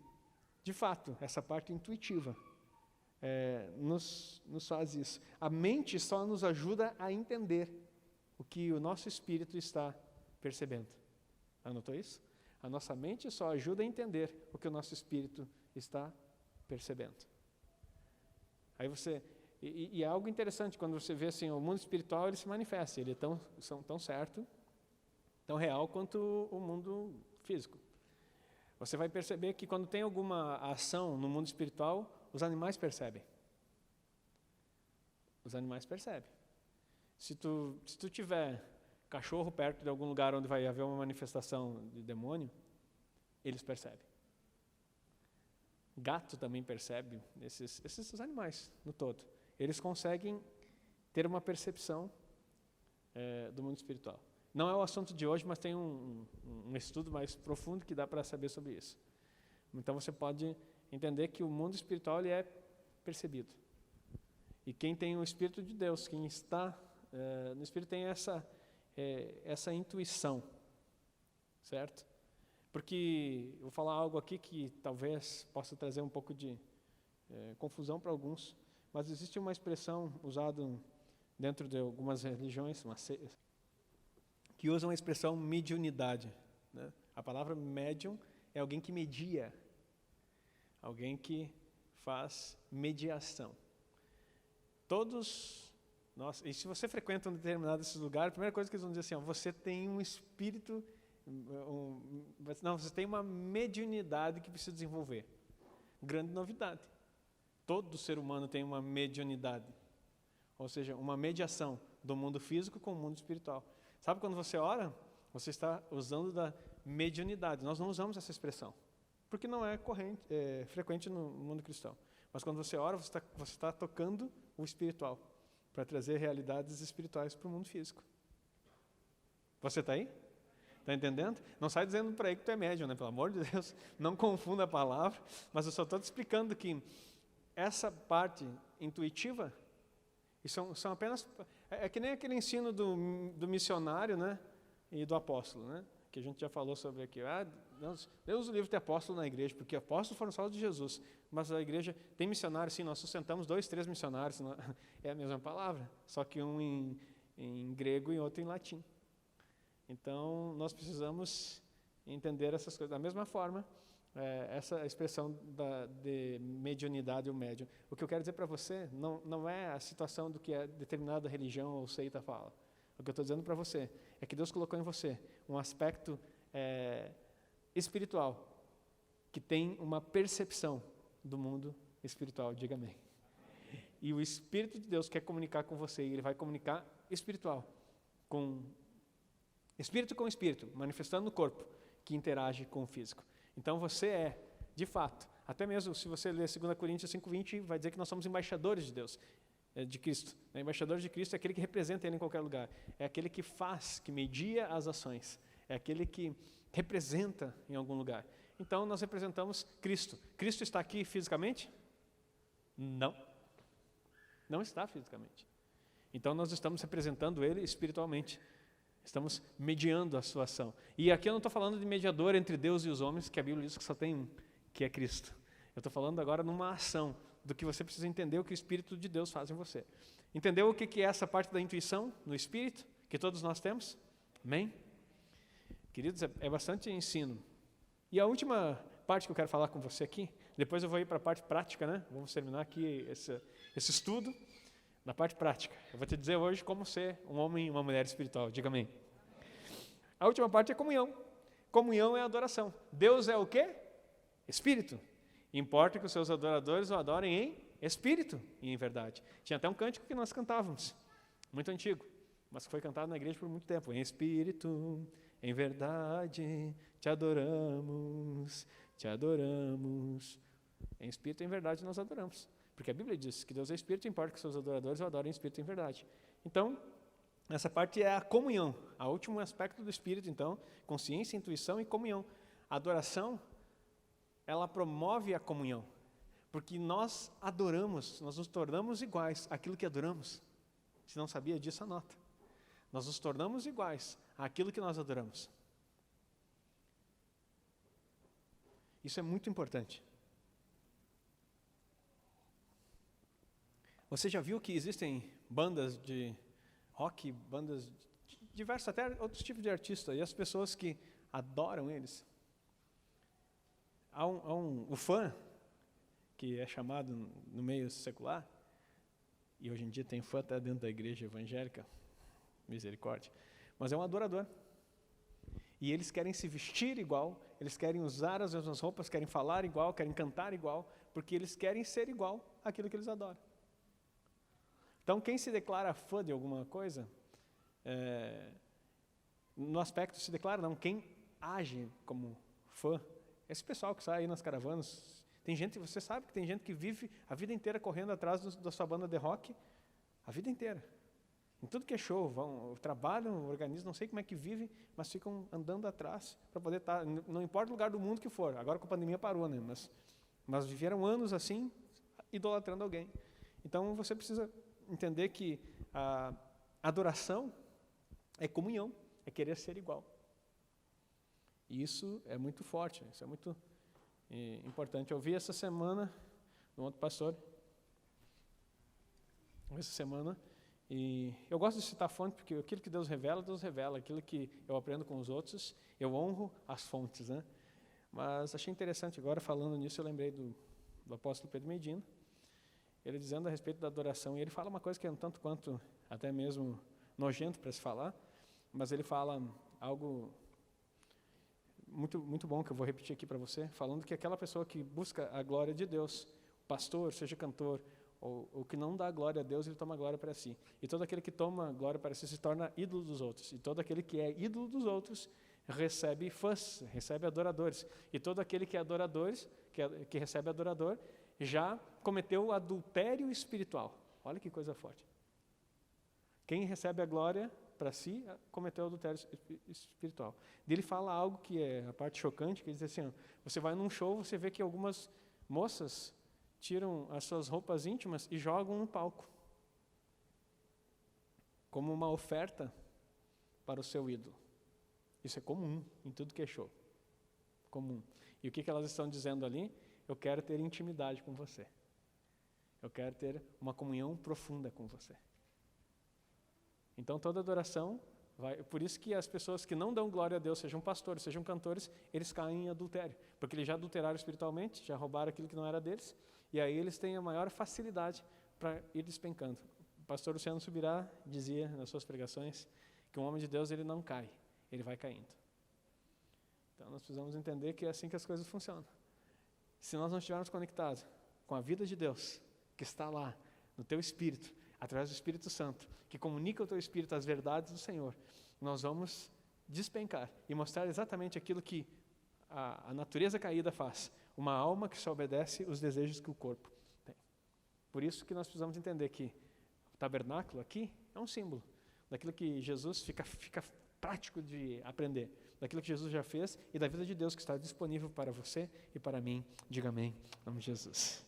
de fato, essa parte intuitiva nos faz isso. A mente só nos ajuda a entender o que o nosso espírito está percebendo. Anotou isso? A nossa mente só ajuda a entender o que o nosso espírito está percebendo. Aí você... E é algo interessante, quando você vê assim, o mundo espiritual ele se manifesta, ele é tão certo, tão real quanto o mundo físico. Você vai perceber que quando tem alguma ação no mundo espiritual, os animais percebem. Os animais percebem. Se tu tiver cachorro perto de algum lugar onde vai haver uma manifestação de demônio, eles percebem. Gato também percebe, esses animais no todo. Eles conseguem ter uma percepção do mundo espiritual. Não é o assunto de hoje, mas tem um estudo mais profundo que dá para saber sobre isso. Então você pode entender que o mundo espiritual ele é percebido. E quem tem o Espírito de Deus, quem está no Espírito tem essa intuição, certo? Porque eu vou falar algo aqui que talvez possa trazer um pouco de confusão para alguns, mas existe uma expressão usada dentro de algumas religiões, que usam a expressão mediunidade. Né? A palavra médium é alguém que media, alguém que faz mediação. E se você frequenta um determinado desses lugares, a primeira coisa que eles vão dizer assim, você tem um espírito, você tem uma mediunidade que precisa desenvolver. Grande novidade. Todo ser humano tem uma mediunidade, ou seja, uma mediação do mundo físico com o mundo espiritual. Sabe quando você ora Você está usando da mediunidade. Nós não usamos essa expressão, porque não é frequente no mundo cristão. Mas quando você ora, você está tocando o espiritual, para trazer realidades espirituais para o mundo físico. Você está aí? Está entendendo? Não sai dizendo por aí que tu é médium, né? Pelo amor de Deus, não confunda a palavra, mas eu só estou te explicando que essa parte intuitiva, e são apenas... É que nem aquele ensino do missionário, né? E do apóstolo, né? Que a gente já falou sobre aqui. Deus o livre ter apóstolo na igreja, porque apóstolos foram só de Jesus, mas a igreja tem missionários, sim, nós sustentamos 2, 3 missionários, é a mesma palavra, só que um em grego e outro em latim. Então, nós precisamos entender essas coisas. Da mesma forma, essa expressão de mediunidade ou médium. O que eu quero dizer para você não é a situação do que a determinada religião ou seita fala. O que eu estou dizendo para você é que Deus colocou em você um aspecto espiritual, que tem uma percepção do mundo espiritual. Diga amém. E o Espírito de Deus quer comunicar com você, e Ele vai comunicar espiritual, com espírito, manifestando no corpo, que interage com o físico. Então você é, de fato, até mesmo se você ler 2 Coríntios 5:20, vai dizer que nós somos embaixadores de Deus, de Cristo. O embaixador de Cristo é aquele que representa Ele em qualquer lugar, é aquele que faz, que media as ações, é aquele que representa em algum lugar. Então nós representamos Cristo. Cristo está aqui fisicamente? Não. Não está fisicamente. Então nós estamos representando Ele espiritualmente. Estamos mediando a sua ação. E aqui eu não estou falando de mediador entre Deus e os homens, que a Bíblia diz que só tem um, que é Cristo. Eu estou falando agora numa ação, do que você precisa entender o que o Espírito de Deus faz em você. Entendeu o que é essa parte da intuição no Espírito, que todos nós temos? Amém? Queridos, é bastante ensino. E a última parte que eu quero falar com você aqui, depois eu vou ir para a parte prática, né? Vamos terminar aqui esse estudo. Na parte prática, eu vou te dizer hoje como ser um homem e uma mulher espiritual. Diga amém. A última parte é comunhão. Comunhão é adoração. Deus é o quê? Espírito. Importa que os seus adoradores o adorem em espírito e em verdade. Tinha até um cântico que nós cantávamos, muito antigo, mas que foi cantado na igreja por muito tempo. Em espírito, em verdade, te adoramos, te adoramos. Em espírito e em verdade nós adoramos. Porque a Bíblia diz que Deus é Espírito, importa que seus adoradores o adorem em Espírito e em verdade. Então, essa parte é a comunhão, o último aspecto do Espírito, então, consciência, intuição e comunhão. A adoração, ela promove a comunhão, porque nós adoramos, nós nos tornamos iguais àquilo que adoramos. Se não sabia disso, anota. Nós nos tornamos iguais àquilo que nós adoramos. Isso é muito importante. Você já viu que existem bandas de rock, bandas de diversos, até outros tipos de artistas, e as pessoas que adoram eles? O fã, que é chamado no meio secular, e hoje em dia tem fã até dentro da igreja evangélica, misericórdia, mas é um adorador. E eles querem se vestir igual, eles querem usar as mesmas roupas, querem falar igual, querem cantar igual, porque eles querem ser igual àquilo que eles adoram. Então, quem se declara fã de alguma coisa, no aspecto se declara, não, quem age como fã, esse pessoal que sai aí nas caravanas, tem gente, você sabe que tem gente que vive a vida inteira correndo atrás da sua banda de rock, a vida inteira. Em tudo que é show, trabalham, organizam, não sei como é que vivem, mas ficam andando atrás para poder estar, não importa o lugar do mundo que for, agora com a pandemia parou, né? Mas viveram anos assim, idolatrando alguém. Então, você precisa entender que a adoração é comunhão, é querer ser igual. E isso é muito forte, isso é muito importante. Eu vi essa semana, um outro pastor, essa semana, e eu gosto de citar fonte, porque aquilo que Deus revela, aquilo que eu aprendo com os outros, eu honro as fontes, né? Mas achei interessante, agora falando nisso, eu lembrei do apóstolo Pedro Medina, ele dizendo a respeito da adoração, e ele fala uma coisa que é um tanto quanto até mesmo nojento para se falar, mas ele fala algo muito, muito bom, que eu vou repetir aqui para você, falando que aquela pessoa que busca a glória de Deus, pastor, seja cantor, o que não dá glória a Deus, ele toma glória para si. E todo aquele que toma glória para si se torna ídolo dos outros. E todo aquele que é ídolo dos outros recebe fãs, recebe adoradores. E todo aquele que é adoradores, que recebe adorador, já cometeu adultério espiritual. Olha que coisa forte. Quem recebe a glória para si, cometeu adultério espiritual. E ele fala algo que é a parte chocante, que ele diz assim, ó, você vai num show, você vê que algumas moças tiram as suas roupas íntimas e jogam no palco, como uma oferta para o seu ídolo. Isso é comum em tudo que é show. Comum. E o que elas estão dizendo ali? Eu quero ter intimidade com você. Eu quero ter uma comunhão profunda com você. Então toda adoração vai... Por isso que as pessoas que não dão glória a Deus, sejam pastores, sejam cantores, eles caem em adultério. Porque eles já adulteraram espiritualmente, já roubaram aquilo que não era deles, e aí eles têm a maior facilidade para ir despencando. O pastor Luciano Subirá dizia nas suas pregações que um homem de Deus ele não cai, ele vai caindo. Então nós precisamos entender que é assim que as coisas funcionam. Se nós não estivermos conectados com a vida de Deus, que está lá, no teu espírito, através do Espírito Santo, que comunica ao teu espírito as verdades do Senhor, nós vamos despencar e mostrar exatamente aquilo que a natureza caída faz. Uma alma que só obedece os desejos que o corpo tem. Por isso que nós precisamos entender que o tabernáculo aqui é um símbolo daquilo que Jesus fica prático de aprender, daquilo que Jesus já fez e da vida de Deus que está disponível para você e para mim. Diga amém, em nome de Jesus.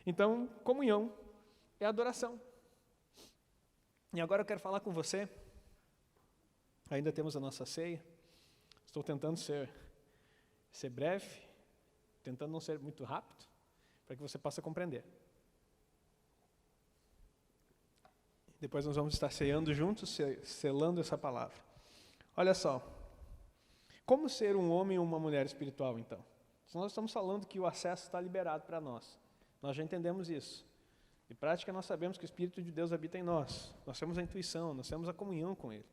Então, comunhão é adoração. E agora eu quero falar com você, ainda temos a nossa ceia, estou tentando ser breve, tentando não ser muito rápido, para que você possa compreender. Depois nós vamos estar ceando juntos, selando essa palavra. Olha só, como ser um homem ou uma mulher espiritual então? Nós estamos falando que o acesso está liberado para nós, nós já entendemos isso. Em prática, nós sabemos que o Espírito de Deus habita em nós. Nós temos a intuição, nós temos a comunhão com Ele.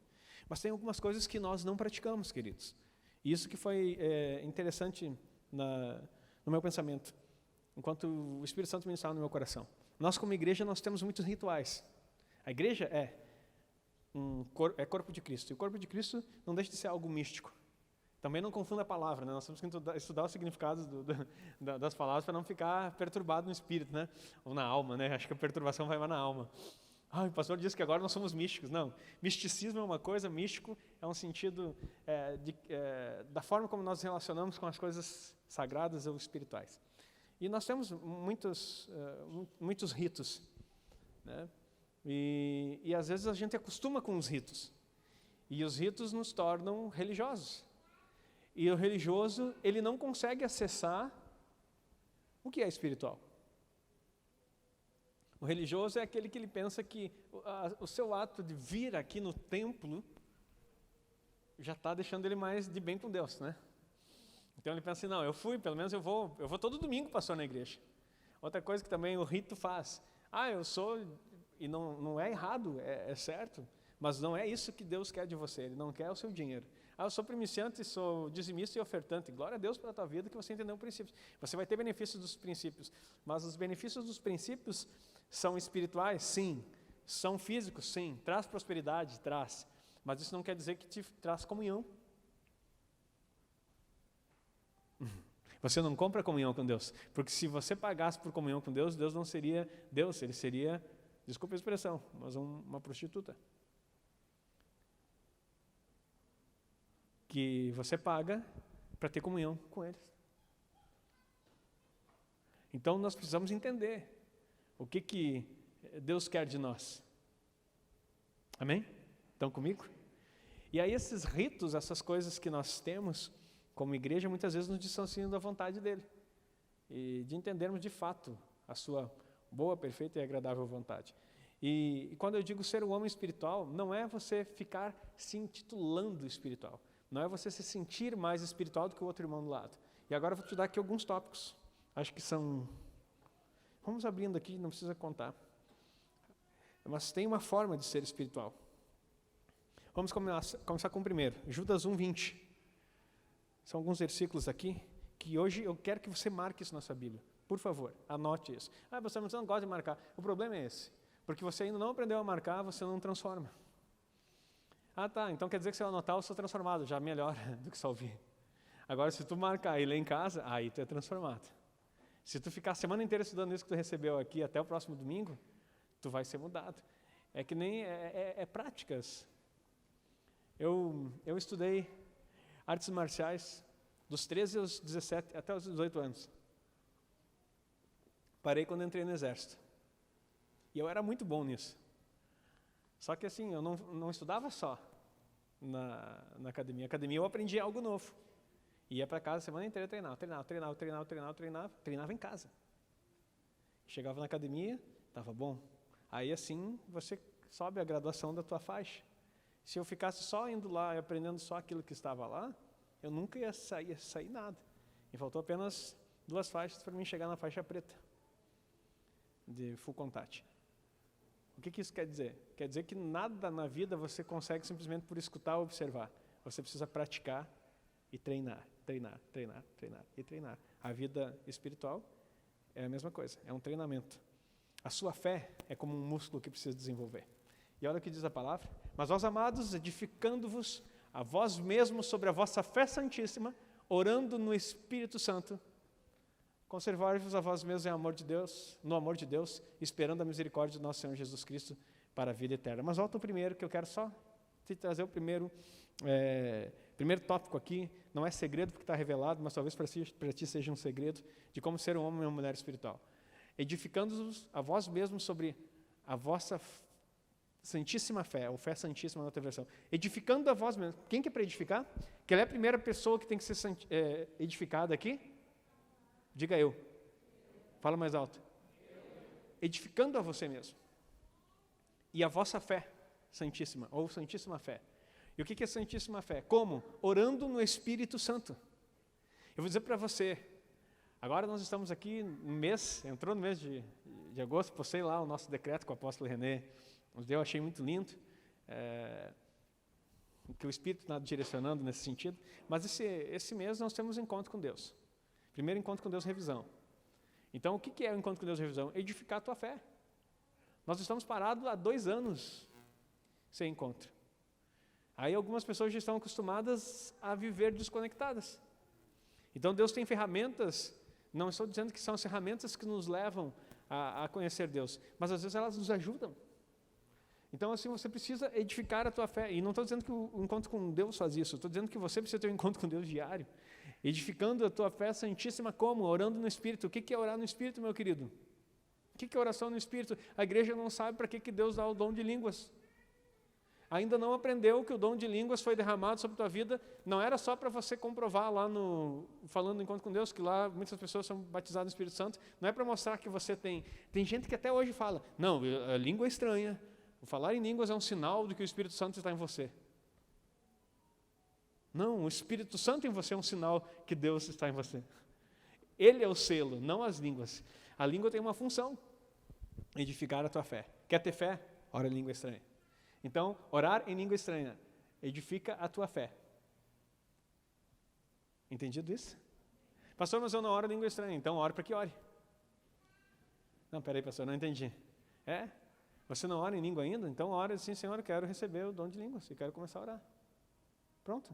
Mas tem algumas coisas que nós não praticamos, queridos. E isso que foi interessante no meu pensamento, enquanto o Espírito Santo ministrava no meu coração. Nós, como igreja, nós temos muitos rituais. A igreja é corpo de Cristo. E o corpo de Cristo não deixa de ser algo místico. Também não confunda a palavra, né? Nós temos que estudar os significados das palavras para não ficar perturbado no espírito, né? Ou na alma, né? Acho que a perturbação vai mais na alma. O pastor disse que agora nós somos místicos. Não, misticismo é uma coisa, místico é um sentido da forma como nós nos relacionamos com as coisas sagradas ou espirituais. E nós temos muitos ritos, né? E às vezes a gente acostuma com os ritos. E os ritos nos tornam religiosos. E o religioso, ele não consegue acessar o que é espiritual. O religioso é aquele que ele pensa que o seu ato de vir aqui no templo já está deixando ele mais de bem com Deus, né? Então ele pensa assim, não, eu fui, pelo menos eu vou todo domingo pastor na igreja. Outra coisa que também o rito faz, eu sou, e não é errado, é certo, mas não é isso que Deus quer de você, Ele não quer o seu dinheiro. Eu sou primiciante, sou dizimista e ofertante. Glória a Deus pela tua vida que você entendeu os princípios. Você vai ter benefícios dos princípios, mas os benefícios dos princípios são espirituais? Sim. São físicos? Sim. Traz prosperidade? Traz. Mas isso não quer dizer que te traz comunhão. Você não compra comunhão com Deus, porque se você pagasse por comunhão com Deus, Deus não seria Deus, Ele seria, desculpa a expressão, mas uma prostituta. Que você paga para ter comunhão com eles. Então nós precisamos entender o que Deus quer de nós. Amém? Estão comigo? E aí esses ritos, essas coisas que nós temos como igreja, muitas vezes nos distanciam da vontade dele. E de entendermos de fato a sua boa, perfeita e agradável vontade. E quando eu digo ser um homem espiritual, não é você ficar se intitulando espiritual. Não é você se sentir mais espiritual do que o outro irmão do lado. E agora eu vou te dar aqui alguns tópicos. Acho que são... Vamos abrindo aqui, não precisa contar. Mas tem uma forma de ser espiritual. Vamos começar com o primeiro. Judas 1:20. São alguns versículos aqui que hoje eu quero que você marque isso na sua Bíblia. Por favor, anote isso. Você não gosta de marcar. O problema é esse. Porque você ainda não aprendeu a marcar, você não transforma. Tá, então quer dizer que se eu anotar, eu sou transformado. Já melhor do que só ouvir. Agora, se tu marcar e ler em casa, aí tu é transformado. Se tu ficar a semana inteira estudando isso que tu recebeu aqui até o próximo domingo, tu vai ser mudado. É que nem práticas. Eu estudei artes marciais dos 13 aos 17, até os 18 anos. Parei quando entrei no exército. E eu era muito bom nisso. Só que assim, eu não estudava só na academia. Na academia eu aprendi algo novo. Ia para casa a semana inteira treinava em casa. Chegava na academia, estava bom. Aí assim, você sobe a graduação da tua faixa. Se eu ficasse só indo lá e aprendendo só aquilo que estava lá, eu nunca ia sair nada. E faltou apenas 2 faixas para mim chegar na faixa preta, de full contact. O que isso quer dizer? Quer dizer que nada na vida você consegue simplesmente por escutar ou observar. Você precisa praticar e treinar. A vida espiritual é a mesma coisa, é um treinamento. A sua fé é como um músculo que precisa desenvolver. E olha o que diz a palavra. Mas vós, amados, edificando-vos a vós mesmos sobre a vossa fé santíssima, orando no Espírito Santo, conservar-vos a vós mesmos no amor de Deus, esperando a misericórdia do nosso Senhor Jesus Cristo para a vida eterna. Mas volta o primeiro, que eu quero só te trazer o primeiro tópico aqui. Não é segredo porque está revelado, mas talvez para ti seja um segredo de como ser um homem e uma mulher espiritual. Edificando-vos a vós mesmos sobre a vossa santíssima fé, ou fé santíssima na outra versão. Edificando a vós mesmos. Quem que é para edificar? Quem é a primeira pessoa que tem que ser edificada aqui? Diga eu. Fala mais alto. Edificando a você mesmo. E a vossa fé santíssima, ou santíssima fé. E o que é santíssima fé? Como? Orando no Espírito Santo. Eu vou dizer para você, agora nós estamos aqui no mês, entrou no mês de agosto, postei lá o nosso decreto com o apóstolo René, eu achei muito lindo, que o Espírito está direcionando nesse sentido, mas esse mês nós temos um encontro com Deus. Primeiro encontro com Deus, revisão. Então, o que é o encontro com Deus, revisão? Edificar a tua fé. Nós estamos parados há 2 anos sem encontro. Aí algumas pessoas já estão acostumadas a viver desconectadas. Então Deus tem ferramentas, não estou dizendo que são as ferramentas que nos levam a conhecer Deus, mas às vezes elas nos ajudam. Então assim, você precisa edificar a tua fé. E não estou dizendo que o encontro com Deus faz isso, estou dizendo que você precisa ter um encontro com Deus diário. Edificando a tua fé santíssima como? Orando no Espírito. O que é orar no Espírito, meu querido? O que é oração no Espírito? A igreja não sabe para que Deus dá o dom de línguas. Ainda não aprendeu que o dom de línguas foi derramado sobre a tua vida, não era só para você comprovar lá falando no encontro com Deus, que lá muitas pessoas são batizadas no Espírito Santo, não é para mostrar que você tem. Tem gente que até hoje fala, não, a língua é estranha, o falar em línguas é um sinal de que o Espírito Santo está em você. Não, o Espírito Santo em você é um sinal que Deus está em você. Ele é o selo, não as línguas. A língua tem uma função, edificar a tua fé. Quer ter fé? Ora em língua estranha. Então, orar em língua estranha edifica a tua fé. Entendido isso? Pastor, mas eu não oro em língua estranha, então ore para que ore. Não, peraí, pastor, não entendi. Você não ora em língua ainda? Então ore assim, Senhor, eu quero receber o dom de línguas e quero começar a orar. Pronto.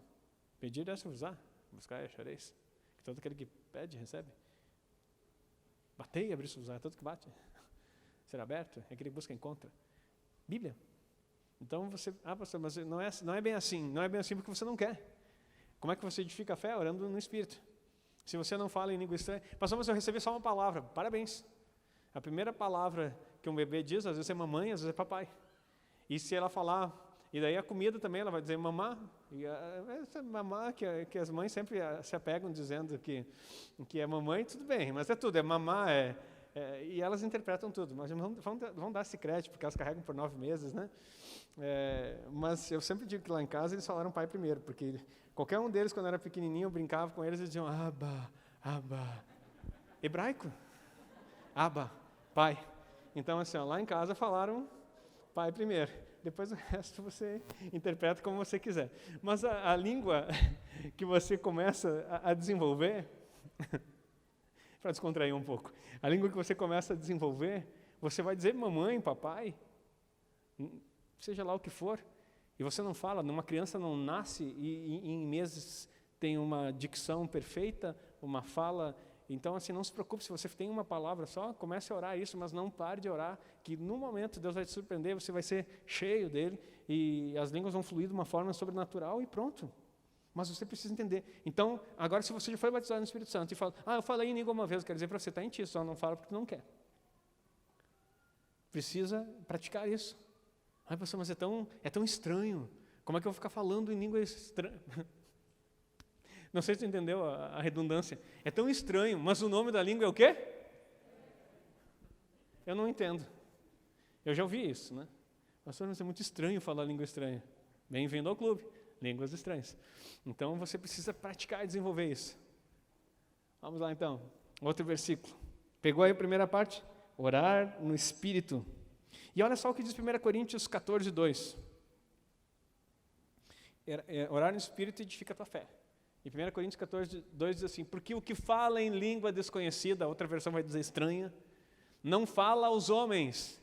Pedir é usar, buscar e achareis. Que todo aquele que pede, recebe. Batei e abrir-se usar, todo que bate. Será aberto, é aquele que busca encontra. Bíblia. Então você, pastor, mas não é bem assim, não é bem assim porque você não quer. Como é que você edifica a fé? Orando no Espírito. Se você não fala em língua estranha, pastor, mas eu recebi só uma palavra, parabéns. A primeira palavra que um bebê diz, às vezes é mamãe, às vezes é papai. E se ela falar, e daí a comida também, ela vai dizer mamá, e essa mamá que as mães sempre se apegam dizendo que é mamãe, tudo bem, mas é tudo, é mamá, e elas interpretam tudo, mas vamos dar esse crédito, porque elas carregam por 9 meses, né? Mas eu sempre digo que lá em casa eles falaram pai primeiro, porque qualquer um deles, quando era pequenininho, eu brincava com eles, eles diziam Abba, Abba. Hebraico? Abba, pai. Então, assim, lá em casa falaram pai primeiro. Depois o resto você interpreta como você quiser. Mas a língua que você começa a desenvolver, para descontrair um pouco. A língua que você começa a desenvolver, você vai dizer mamãe, papai, seja lá o que for, e você não fala. Uma criança não nasce e em meses tem uma dicção perfeita, uma fala. Então, assim, não se preocupe, se você tem uma palavra só, comece a orar isso, mas não pare de orar, que no momento Deus vai te surpreender, você vai ser cheio dele, e as línguas vão fluir de uma forma sobrenatural e pronto. Mas você precisa entender. Então, agora se você já foi batizado no Espírito Santo e fala, eu falei em língua uma vez, quer dizer para você, está em ti, só não fala porque não quer. Precisa praticar isso. Pastor, mas é tão estranho. Como é que eu vou ficar falando em língua estranha? Não sei se você entendeu a redundância. É tão estranho, mas o nome da língua é o quê? Eu não entendo. Eu já ouvi isso, né? Pastor, mas é muito estranho falar língua estranha. Bem-vindo ao clube, línguas estranhas. Então, você precisa praticar e desenvolver isso. Vamos lá, então. Outro versículo. Pegou aí a primeira parte? Orar no Espírito. E olha só o que diz 1 Coríntios 14, 2. Orar no Espírito edifica a tua fé. E 1 Coríntios 14, 2 diz assim, porque o que fala em língua desconhecida, outra versão vai dizer estranha, não fala aos homens.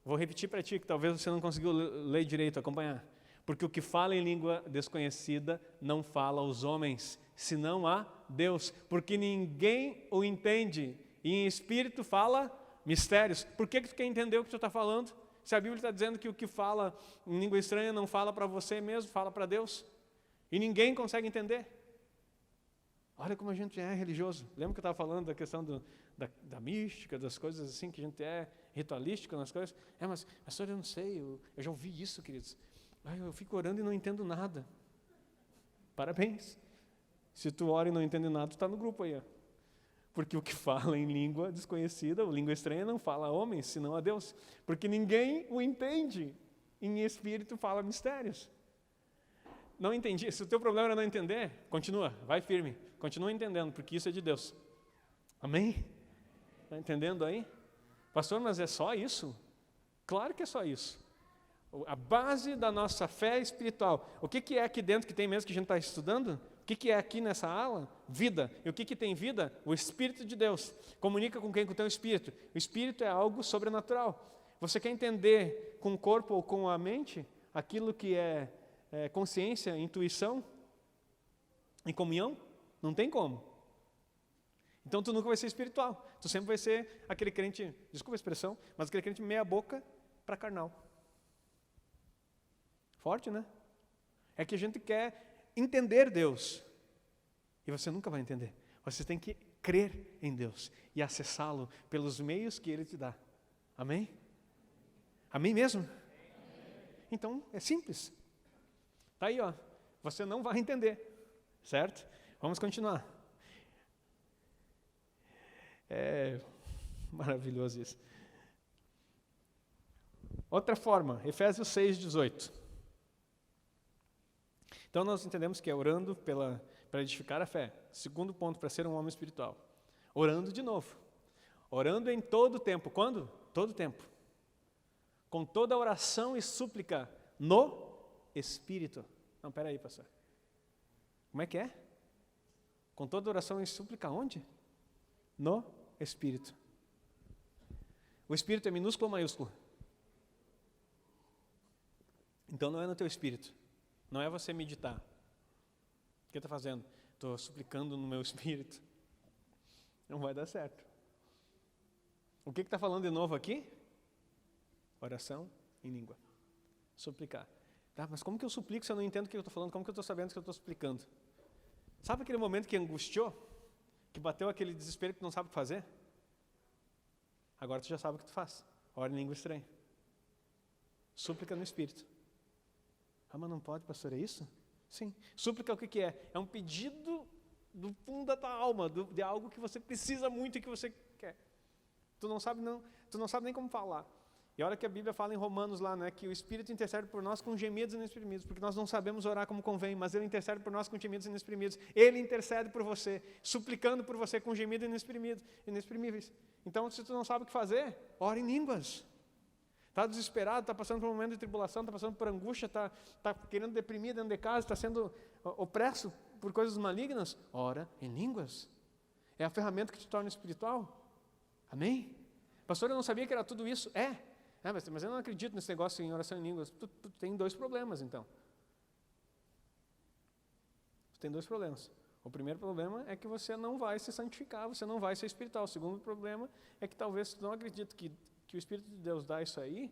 Vou repetir para ti, que talvez você não conseguiu ler direito, acompanhar. Porque o que fala em língua desconhecida não fala aos homens, senão a Deus. Porque ninguém o entende. E em espírito fala mistérios. Por que tu quer entender o que tu está falando? Se a Bíblia está dizendo que o que fala em língua estranha não fala para você mesmo, fala para Deus. E ninguém consegue entender. Olha como a gente é religioso. Lembra que eu estava falando da questão da mística, das coisas assim, que a gente é ritualístico nas coisas? Mas pastor, eu não sei, eu já ouvi isso, queridos. Eu fico orando e não entendo nada. Parabéns. Se tu ora e não entende nada, tu está no grupo aí. Porque o que fala em língua desconhecida, ou língua estranha, não fala a homens, senão a Deus. Porque ninguém o entende. Em espírito fala mistérios. Não entendi. Se o teu problema era não entender, continua, vai firme. Continua entendendo, porque isso é de Deus. Amém? Está entendendo aí? Pastor, mas é só isso? Claro que é só isso. A base da nossa fé espiritual. O que é aqui dentro que tem mesmo que a gente está estudando? O que é aqui nessa aula? Vida. E o que tem vida? O Espírito de Deus. Comunica com quem? Com o teu Espírito. O Espírito é algo sobrenatural. Você quer entender com o corpo ou com a mente aquilo que é consciência, intuição, em comunhão? Não tem como. Então tu nunca vai ser espiritual. Tu sempre vai ser aquele crente, desculpa a expressão, mas aquele crente meia boca para carnal. Forte, né? É que a gente quer entender Deus. E você nunca vai entender. Você tem que crer em Deus e acessá-lo pelos meios que Ele te dá. Amém? Amém mesmo? Então, é simples. Está aí, ó. Você não vai entender. Certo? Vamos continuar. É maravilhoso isso. Outra forma, Efésios 6, 18. Então, nós entendemos que é orando para edificar a fé. Segundo ponto, para ser um homem espiritual. Orando de novo. Orando em todo tempo. Quando? Todo tempo. Com toda oração e súplica no Espírito. Não, peraí, pastor. Como é que é? Com toda oração e súplica onde? No Espírito. O Espírito é minúsculo ou maiúsculo? Então não é no teu Espírito. Não é você meditar. O que está fazendo? Estou suplicando no meu Espírito. Não vai dar certo. O que está falando de novo aqui? Oração em língua. Suplicar. Tá, mas como que eu suplico se eu não entendo o que eu estou falando? Como que eu estou sabendo que eu estou suplicando? Sabe aquele momento que angustiou? Que bateu aquele desespero que tu não sabe o que fazer? Agora tu já sabe o que tu faz. Ora em língua estranha. Súplica no Espírito. Mas não pode, pastor, é isso? Sim. Súplica o que é? É um pedido do fundo da tua alma, de algo que você precisa muito e que você quer. Tu não sabe nem como falar. E olha que a Bíblia fala em Romanos lá, né, que o Espírito intercede por nós com gemidos inexprimidos, porque nós não sabemos orar como convém, mas Ele intercede por nós com gemidos inexprimidos. Ele intercede por você, suplicando por você com gemidos inexprimíveis. Então, se tu não sabe o que fazer, ora em línguas. Está desesperado, está passando por um momento de tribulação, está passando por angústia, está querendo deprimir dentro de casa, está sendo opresso por coisas malignas, ora em línguas. É a ferramenta que te torna espiritual. Amém? Pastor, eu não sabia que era tudo isso. Mas eu não acredito nesse negócio em oração em línguas. Tu tem 2 problemas, então. Tu tem 2 problemas. O primeiro problema é que você não vai se santificar, você não vai ser espiritual. O segundo problema é que talvez tu não acredite que o Espírito de Deus dá isso aí,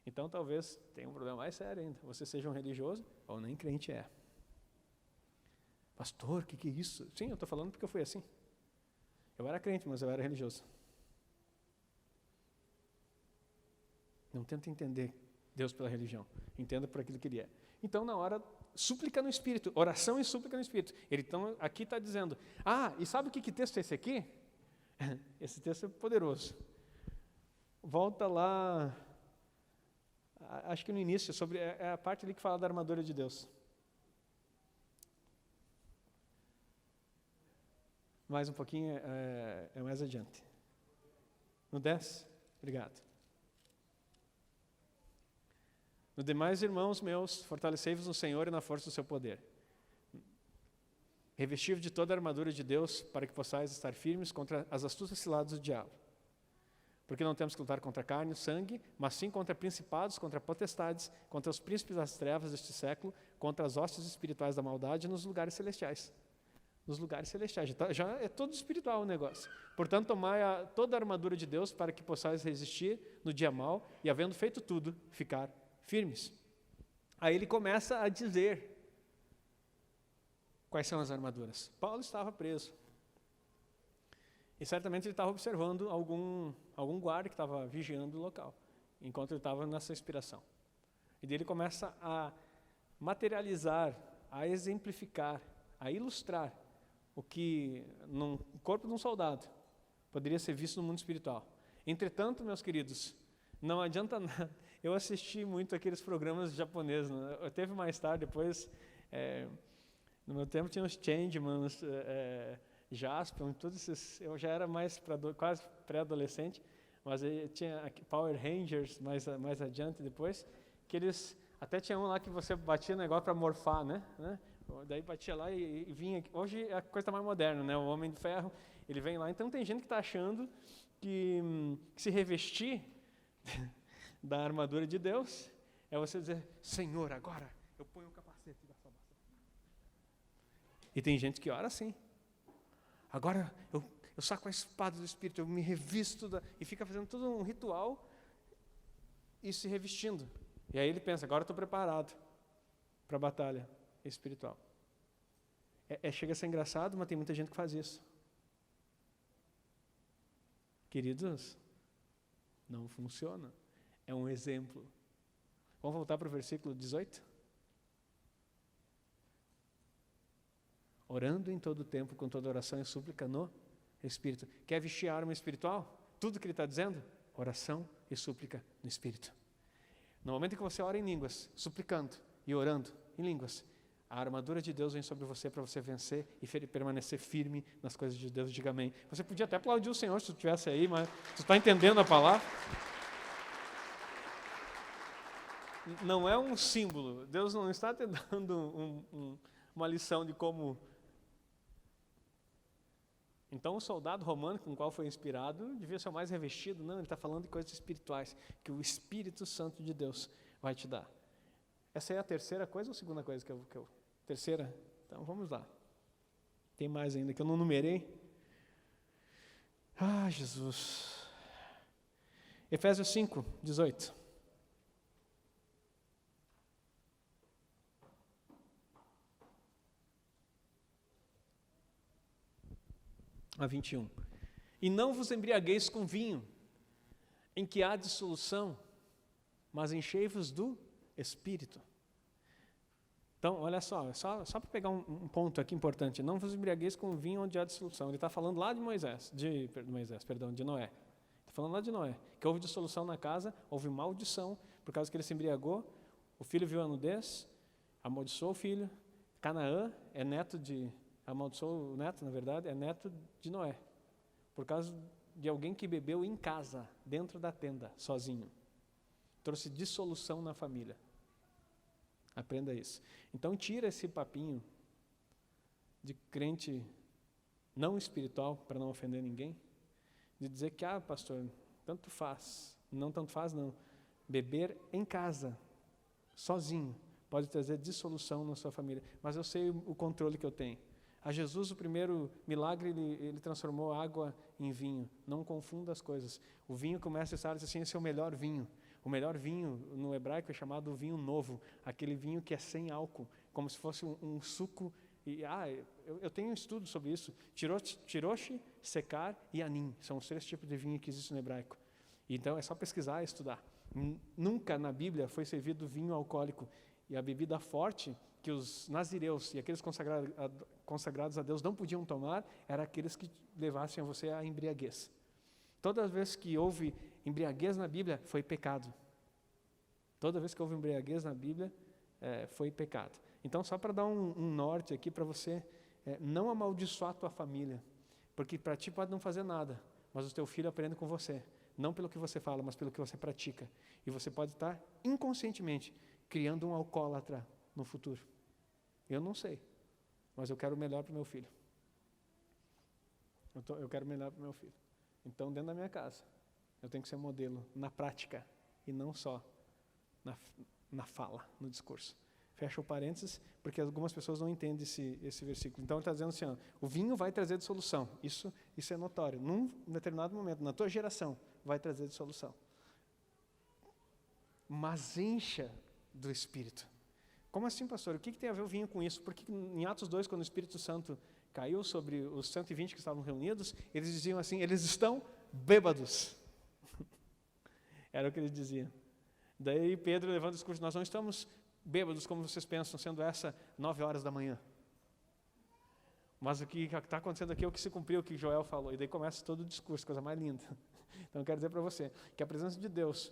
então talvez tenha um problema mais sério ainda. Você seja um religioso ou nem crente é. Pastor, o que é isso? Sim, eu estou falando porque eu fui assim. Eu era crente, mas eu era religioso. Não tenta entender Deus pela religião. Entenda por aquilo que Ele é. Então, na hora, súplica no Espírito. Oração e súplica no Espírito. Ele então, aqui está dizendo, e sabe que texto é esse aqui? Esse texto é poderoso. Volta lá, acho que no início, é a parte ali que fala da armadura de Deus. Mais um pouquinho, é mais adiante. No 10? Obrigado. No demais, irmãos meus, fortalecei-vos no Senhor e na força do seu poder. Revesti-vos de toda a armadura de Deus, para que possais estar firmes contra as astutas ciladas do diabo. Porque não temos que lutar contra a carne e o sangue, mas sim contra principados, contra potestades, contra os príncipes das trevas deste século, contra as hostes espirituais da maldade nos lugares celestiais. Nos lugares celestiais. Já é todo espiritual o negócio. Portanto, tomai toda a armadura de Deus para que possais resistir no dia mau e, havendo feito tudo, ficar firmes. Aí ele começa a dizer quais são as armaduras. Paulo estava preso. E certamente ele estava observando algum guarda que estava vigiando o local, enquanto ele estava nessa inspiração. E daí ele começa a materializar, a exemplificar, a ilustrar o que no corpo de um soldado poderia ser visto no mundo espiritual. Entretanto, meus queridos, não adianta nada. Eu assisti muito aqueles programas japoneses, né? Eu teve mais tarde, depois, no meu tempo tinha os Changeman, Jaspion, todos esses, eu já era mais quase pré-adolescente, mas aí tinha Power Rangers mais adiante depois, que eles, até tinha um lá que você batia no negócio para morfar, né? Daí batia lá e vinha, hoje a coisa está mais moderna, né? O Homem de Ferro, ele vem lá, então tem gente que está achando que se revestir da armadura de Deus é você dizer, Senhor, agora eu ponho o capacete da salvação. E tem gente que ora assim. Agora eu saco a espada do Espírito, eu me revisto e fica fazendo todo um ritual e se revestindo. E aí ele pensa, agora eu estou preparado para a batalha espiritual. Chega a ser engraçado, mas tem muita gente que faz isso. Queridos, não funciona. É um exemplo. Vamos voltar para o versículo 18? Orando em todo o tempo, com toda oração e súplica no Espírito. Quer vestir a arma espiritual? Tudo que ele está dizendo? Oração e súplica no Espírito. No momento em que você ora em línguas, suplicando e orando em línguas, a armadura de Deus vem sobre você para você vencer e permanecer firme nas coisas de Deus. Diga amém. Você podia até aplaudir o Senhor se tu estivesse aí, mas tu está entendendo a palavra? Não é um símbolo. Deus não está te dando uma lição de como. Então, o soldado romano com o qual foi inspirado devia ser o mais revestido. Não, ele está falando de coisas espirituais que o Espírito Santo de Deus vai te dar. Essa é a terceira coisa ou a segunda coisa que eu... Terceira? Então, vamos lá. Tem mais ainda que eu não numerei. Jesus. Efésios 5, 18. A 21. E não vos embriagueis com vinho, em que há dissolução, mas enchei-vos do Espírito. Então, olha só para pegar um ponto aqui importante. Não vos embriagueis com vinho onde há dissolução. Ele está falando lá de Noé. Está falando lá de Noé, que houve dissolução na casa, houve maldição, por causa que ele se embriagou, o filho viu a nudez, amaldiçoou o filho. Canaã é neto de... Amaldiçoou o neto, na verdade, é neto de Noé, por causa de alguém que bebeu em casa, dentro da tenda, sozinho. Trouxe dissolução na família. Aprenda isso. Então, tira esse papinho de crente não espiritual, para não ofender ninguém, de dizer que, pastor, tanto faz, não, beber em casa, sozinho, pode trazer dissolução na sua família, mas eu sei o controle que eu tenho. A Jesus, o primeiro milagre, ele transformou água em vinho. Não confunda as coisas. O vinho começa a estar assim, esse é o melhor vinho. O melhor vinho, no hebraico, é chamado vinho novo, aquele vinho que é sem álcool, como se fosse um suco. Eu tenho um estudo sobre isso. Tiroshi, secar e anin, são os 3 tipos de vinho que existem no hebraico. Então, é só pesquisar e estudar. Nunca na Bíblia foi servido vinho alcoólico. E a bebida forte que os nazireus e aqueles consagrados a Deus não podiam tomar, eram aqueles que levassem a você à embriaguez. Toda vez que houve embriaguez na Bíblia, foi pecado. Toda vez que houve embriaguez na Bíblia, foi pecado. Então, só para dar um norte aqui para você, não amaldiçoar a tua família, porque para ti pode não fazer nada, mas o teu filho aprende com você, não pelo que você fala, mas pelo que você pratica. E você pode estar inconscientemente criando um alcoólatra no futuro. Eu não sei, mas eu quero o melhor para o meu filho. Eu quero o melhor para o meu filho. Então, dentro da minha casa, eu tenho que ser modelo na prática e não só na fala, no discurso. Fecha o parênteses, porque algumas pessoas não entendem esse versículo. Então, ele está dizendo assim, o vinho vai trazer dissolução. Isso é notório. Num determinado momento, na tua geração, vai trazer dissolução. Mas encha do Espírito. Como assim, pastor? O que tem a ver o vinho com isso? Porque em Atos 2, quando o Espírito Santo caiu sobre os 120 que estavam reunidos, eles diziam assim, eles estão bêbados. Era o que eles diziam. Daí Pedro levanta o discurso, nós não estamos bêbados como vocês pensam, sendo essa 9 horas da manhã. Mas o que está acontecendo aqui é o que se cumpriu, o que Joel falou. E daí começa todo o discurso, coisa mais linda. Então eu quero dizer para você que a presença de Deus,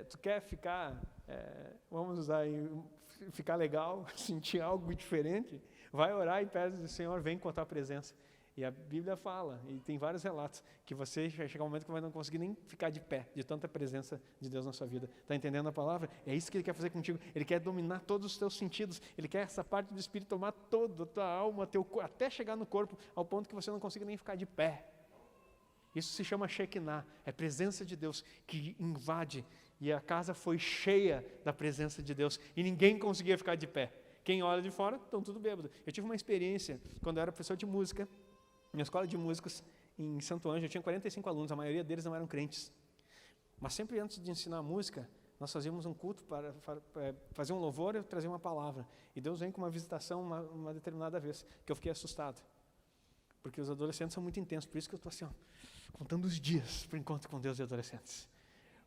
tu quer ficar, vamos usar aí, ficar legal, sentir algo diferente, vai orar e pede, Senhor, vem com a tua presença. E a Bíblia fala, e tem vários relatos, que você vai chegar um momento que vai não conseguir nem ficar de pé, de tanta presença de Deus na sua vida. Está entendendo a palavra? É isso que Ele quer fazer contigo. Ele quer dominar todos os teus sentidos. Ele quer essa parte do Espírito tomar toda a tua alma, teu corpo, até chegar no corpo, ao ponto que você não consiga nem ficar de pé. Isso se chama Shekinah, é presença de Deus que invade. E a casa foi cheia da presença de Deus, e ninguém conseguia ficar de pé. Quem olha de fora, estão tudo bêbado. Eu tive uma experiência, quando eu era professor de música, minha escola de músicas em Santo Ângelo, eu tinha 45 alunos, a maioria deles não eram crentes. Mas sempre antes de ensinar música, nós fazíamos um culto para fazer um louvor e trazer uma palavra. E Deus vem com uma visitação uma determinada vez, que eu fiquei assustado. Porque os adolescentes são muito intensos, por isso que eu estou assim, contando os dias para o encontro com Deus e adolescentes.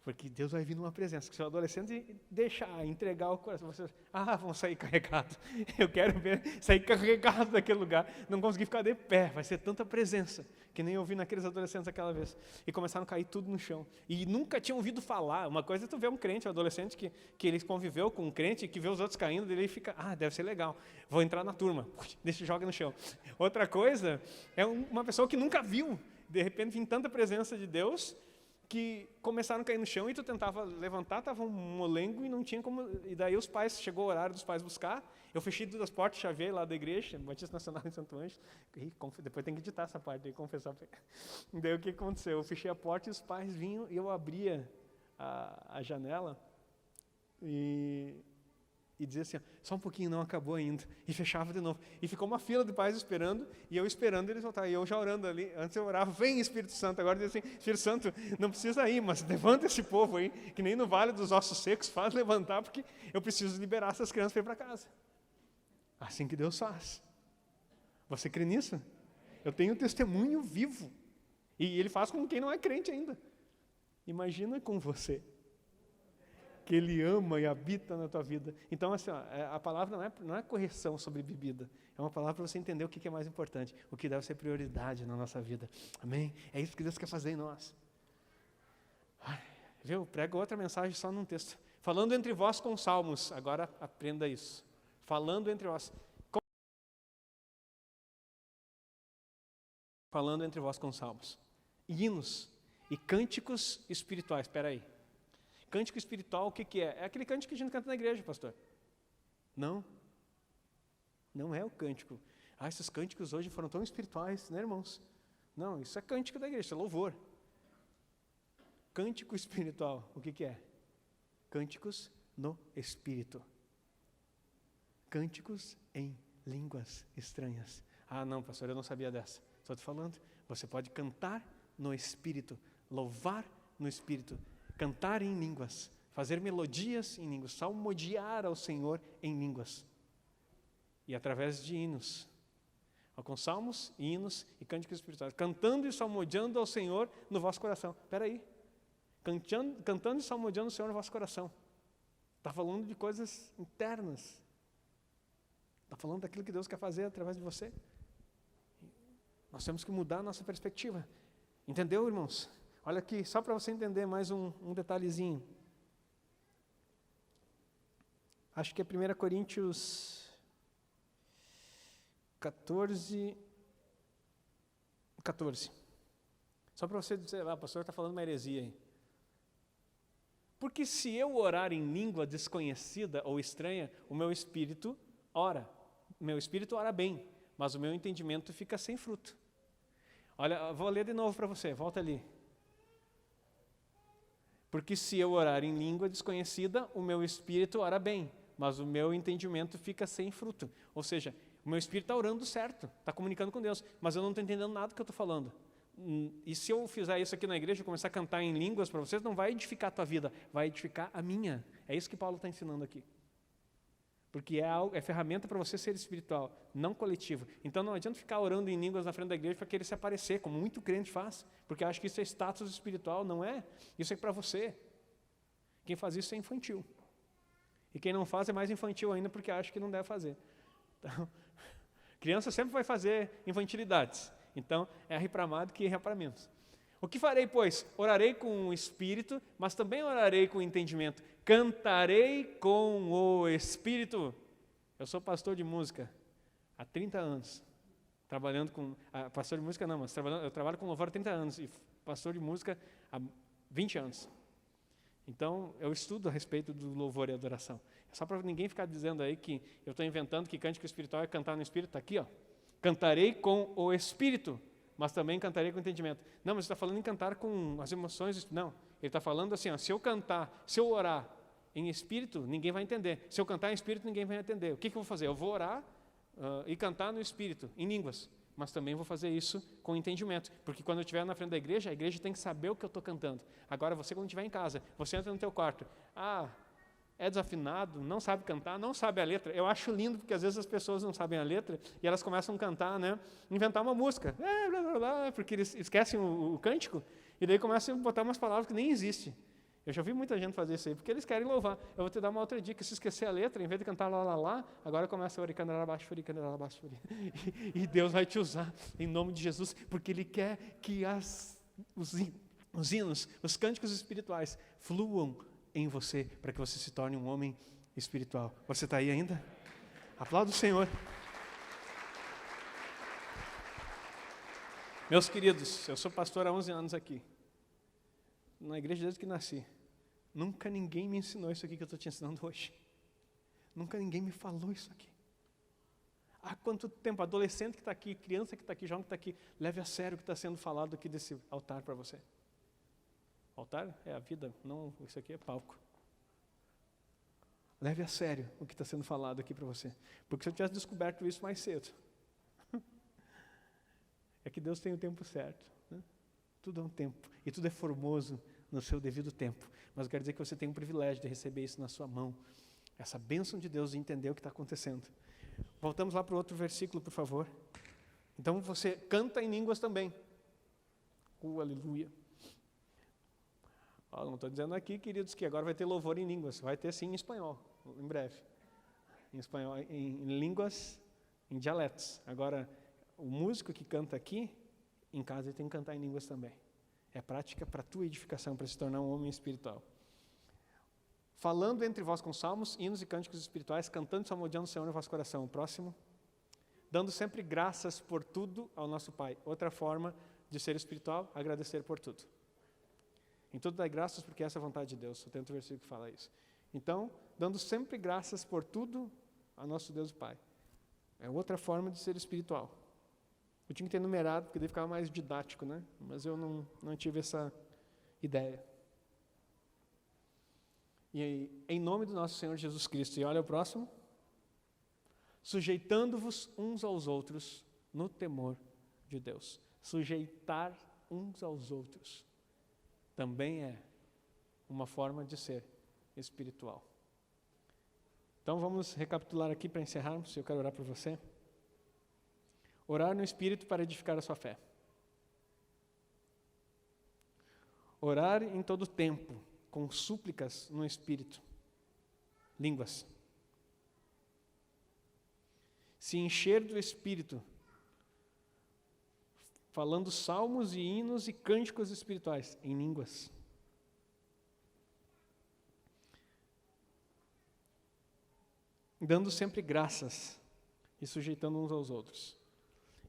Porque Deus vai vir numa presença, que se o adolescente deixar, entregar o coração, vocês, vão sair carregados. Eu quero ver sair carregado daquele lugar, não conseguir ficar de pé, vai ser tanta presença, que nem eu vi naqueles adolescentes aquela vez. E começaram a cair tudo no chão. E nunca tinham ouvido falar. Uma coisa é tu ver um crente, um adolescente que ele conviveu com um crente, que vê os outros caindo, ele fica, deve ser legal, vou entrar na turma, deixa, joga no chão. Outra coisa é uma pessoa que nunca viu, de repente vem tanta presença de Deus, que começaram a cair no chão e tu tentava levantar, estava um molengo e não tinha como. E daí os pais, chegou o horário dos pais buscar, eu fechei todas as portas, chavei lá da igreja, Batista Nacional em Santo Ângelo, e depois tem que editar essa parte aí, confessar. E daí o que aconteceu? Eu fechei a porta e os pais vinham e eu abria a janela e dizia assim, só um pouquinho, não acabou ainda. E fechava de novo. E ficou uma fila de pais esperando, e eu esperando eles voltarem. E eu já orando ali. Antes eu orava, vem Espírito Santo. Agora eu dizia assim, Espírito Santo, não precisa ir, mas levanta esse povo aí, que nem no Vale dos Ossos Secos, faz levantar, porque eu preciso liberar essas crianças para ir para casa. Assim que Deus faz. Você crê nisso? Eu tenho um testemunho vivo. E Ele faz com quem não é crente ainda. Imagina com você. Que Ele ama e habita na tua vida. Então, assim, a palavra não é correção sobre bebida. É uma palavra para você entender o que é mais importante, o que deve ser prioridade na nossa vida. Amém? É isso que Deus quer fazer em nós. Viu? Prega outra mensagem só num texto. Falando entre vós com salmos. Agora aprenda isso. Falando entre vós. Falando entre vós com salmos. Hinos e cânticos espirituais. Espera aí. Cântico espiritual, o que é? É aquele cântico que a gente canta na igreja, pastor. Não. Não é o cântico. Esses cânticos hoje foram tão espirituais, né, irmãos? Não, isso é cântico da igreja, isso é louvor. Cântico espiritual, o que é? Cânticos no Espírito. Cânticos em línguas estranhas. Não, pastor, eu não sabia dessa. Estou te falando, você pode cantar no Espírito, louvar no Espírito, cantar em línguas, fazer melodias em línguas, salmodiar ao Senhor em línguas. E através de hinos, com salmos, hinos e cânticos espirituais, cantando e salmodiando ao Senhor no vosso coração. Espera aí, cantando e salmodiando ao Senhor no vosso coração. Está falando de coisas internas. Está falando daquilo que Deus quer fazer através de você. Nós temos que mudar a nossa perspectiva. Entendeu, irmãos? Olha aqui, só para você entender mais um detalhezinho. Acho que é 1 Coríntios 14. Só para você dizer, o pastor está falando uma heresia aí. Porque se eu orar em língua desconhecida ou estranha, o meu espírito ora. Meu espírito ora bem, mas o meu entendimento fica sem fruto. Olha, vou ler de novo para você, volta ali. Porque se eu orar em língua desconhecida, o meu espírito ora bem, mas o meu entendimento fica sem fruto. Ou seja, o meu espírito está orando certo, está comunicando com Deus, mas eu não estou entendendo nada do que eu estou falando. E se eu fizer isso aqui na igreja, começar a cantar em línguas para vocês, não vai edificar a tua vida, vai edificar a minha. É isso que Paulo está ensinando aqui. Porque é ferramenta para você ser espiritual, não coletivo. Então não adianta ficar orando em línguas na frente da igreja para querer se aparecer, como muito crente faz, porque acha que isso é status espiritual, não é. Isso é para você. Quem faz isso é infantil. E quem não faz é mais infantil ainda porque acha que não deve fazer. Então, criança sempre vai fazer infantilidades. Então, é rir para amado que rir para menos. O que farei, pois? Orarei com o Espírito, mas também orarei com o entendimento. Cantarei com o Espírito. Eu sou pastor de música há 30 anos. Trabalhando com... pastor de música não, mas eu trabalho com louvor há 30 anos. E pastor de música há 20 anos. Então, eu estudo a respeito do louvor e adoração. É só para ninguém ficar dizendo aí que eu estou inventando que cântico espiritual é cantar no Espírito. Está aqui, ó. Cantarei com o Espírito, mas também cantarei com entendimento. Não, mas ele está falando em cantar com as emoções. Não, ele está falando assim, ó, se eu cantar, se eu orar em Espírito, ninguém vai entender. Se eu cantar em Espírito, ninguém vai entender. O que eu vou fazer? Eu vou orar e cantar no Espírito, em línguas. Mas também vou fazer isso com entendimento. Porque quando eu estiver na frente da igreja, a igreja tem que saber o que eu estou cantando. Agora, você quando estiver em casa, você entra no teu quarto. É desafinado, não sabe cantar, não sabe a letra. Eu acho lindo, porque às vezes as pessoas não sabem a letra e elas começam a cantar, né? Inventar uma música. Blá, blá, blá, porque eles esquecem o cântico e daí começam a botar umas palavras que nem existem. Eu já vi muita gente fazer isso aí, porque eles querem louvar. Eu vou te dar uma outra dica. Se esquecer a letra, em vez de cantar lá, lá, lá, agora começa a orar, e Deus vai te usar, em nome de Jesus, porque Ele quer que os hinos, os cânticos espirituais fluam em você, para que você se torne um homem espiritual. Você está aí ainda? Aplauda o Senhor. Meus queridos, eu sou pastor há 11 anos aqui, na igreja desde que nasci. Nunca ninguém me ensinou isso aqui que eu estou te ensinando hoje. Nunca ninguém me falou isso aqui. Há quanto tempo, adolescente que está aqui, criança que está aqui, jovem que está aqui, leve a sério o que está sendo falado aqui desse altar para você. Altar é a vida, não, isso aqui é palco. Leve a sério o que está sendo falado aqui para você. Porque se eu tivesse descoberto isso mais cedo, é que Deus tem o tempo certo. Né? Tudo é um tempo, e tudo é formoso no seu devido tempo. Mas eu quero dizer que você tem o privilégio de receber isso na sua mão. Essa bênção de Deus de entender o que está acontecendo. Voltamos lá para o outro versículo, por favor. Então você canta em línguas também. Aleluia. Não estou dizendo aqui, queridos, que agora vai ter louvor em línguas. Vai ter sim em espanhol, em breve. Em espanhol, em línguas, em dialetos. Agora, o músico que canta aqui, em casa ele tem que cantar em línguas também. É prática para a tua edificação, para se tornar um homem espiritual. Falando entre vós com salmos, hinos e cânticos espirituais, cantando e salmodiando o Senhor no vosso coração. O próximo. Dando sempre graças por tudo ao nosso Pai. Outra forma de ser espiritual, agradecer por tudo. Em tudo dai graças, porque essa é a vontade de Deus. Só tem outro versículo que fala isso. Então, dando sempre graças por tudo ao nosso Deus e Pai. É outra forma de ser espiritual. Eu tinha que ter numerado, porque daí ficava mais didático, né? Mas eu não tive essa ideia. E aí, em nome do nosso Senhor Jesus Cristo, e olha o próximo, sujeitando-vos uns aos outros no temor de Deus. Sujeitar uns aos outros também é uma forma de ser espiritual. Então vamos recapitular aqui para encerrarmos. Eu quero orar por você. Orar no Espírito para edificar a sua fé. Orar em todo tempo, com súplicas no Espírito. Línguas. Se encher do Espírito, falando salmos e hinos e cânticos espirituais em línguas. Dando sempre graças e sujeitando uns aos outros.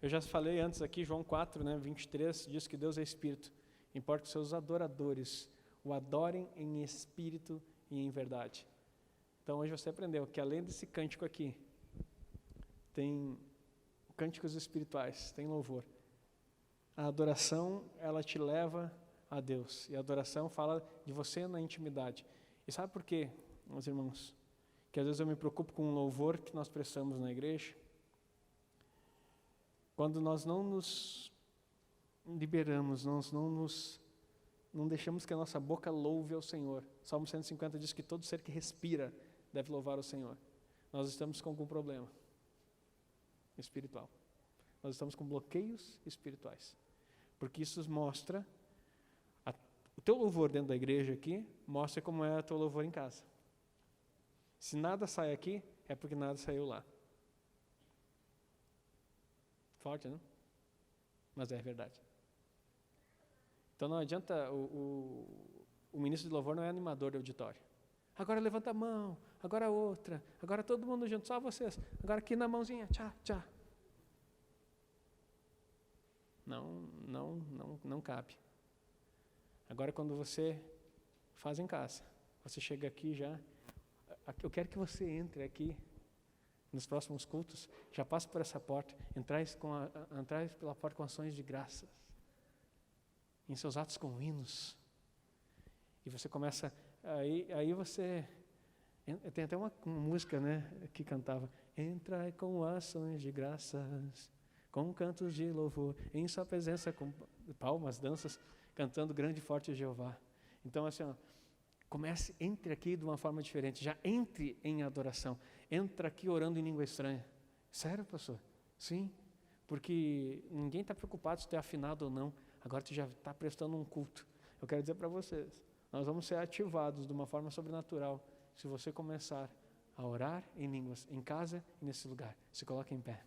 Eu já falei antes aqui, João 4, 23, diz que Deus é Espírito. Importa que seus adoradores o adorem em espírito e em verdade. Então hoje você aprendeu que além desse cântico aqui, tem cânticos espirituais, tem louvor. A adoração, ela te leva a Deus. E a adoração fala de você na intimidade. E sabe por quê, meus irmãos? Que às vezes eu me preocupo com o louvor que nós prestamos na igreja. Quando nós não nos liberamos, nós não deixamos que a nossa boca louve ao Senhor. Salmo 150 diz que todo ser que respira deve louvar ao Senhor. Nós estamos com algum problema espiritual. Nós estamos com bloqueios espirituais. Porque isso mostra, o teu louvor dentro da igreja aqui, mostra como é o teu louvor em casa. Se nada sai aqui, é porque nada saiu lá. Forte, não? Mas é verdade. Então não adianta, o ministro de louvor não é animador de auditório. Agora levanta a mão, agora outra, agora todo mundo junto, só vocês. Agora aqui na mãozinha, tchá, tchá. Não cabe. Agora quando você faz em casa, você chega aqui já, eu quero que você entre aqui nos próximos cultos, já passe por essa porta, entrais pela porta com ações de graças, em seus atos com hinos, e você começa, aí você, tem até uma música, que cantava, entrai com ações de graças, com cantos de louvor, em sua presença, com palmas, danças, cantando grande e forte Jeová. Então assim, entre aqui de uma forma diferente, já entre em adoração, entra aqui orando em língua estranha. Sério, pastor? Sim, porque ninguém está preocupado se tu é afinado ou não, agora tu já está prestando um culto. Eu quero dizer para vocês, nós vamos ser ativados de uma forma sobrenatural, se você começar a orar em línguas, em casa e nesse lugar. Se coloque em pé.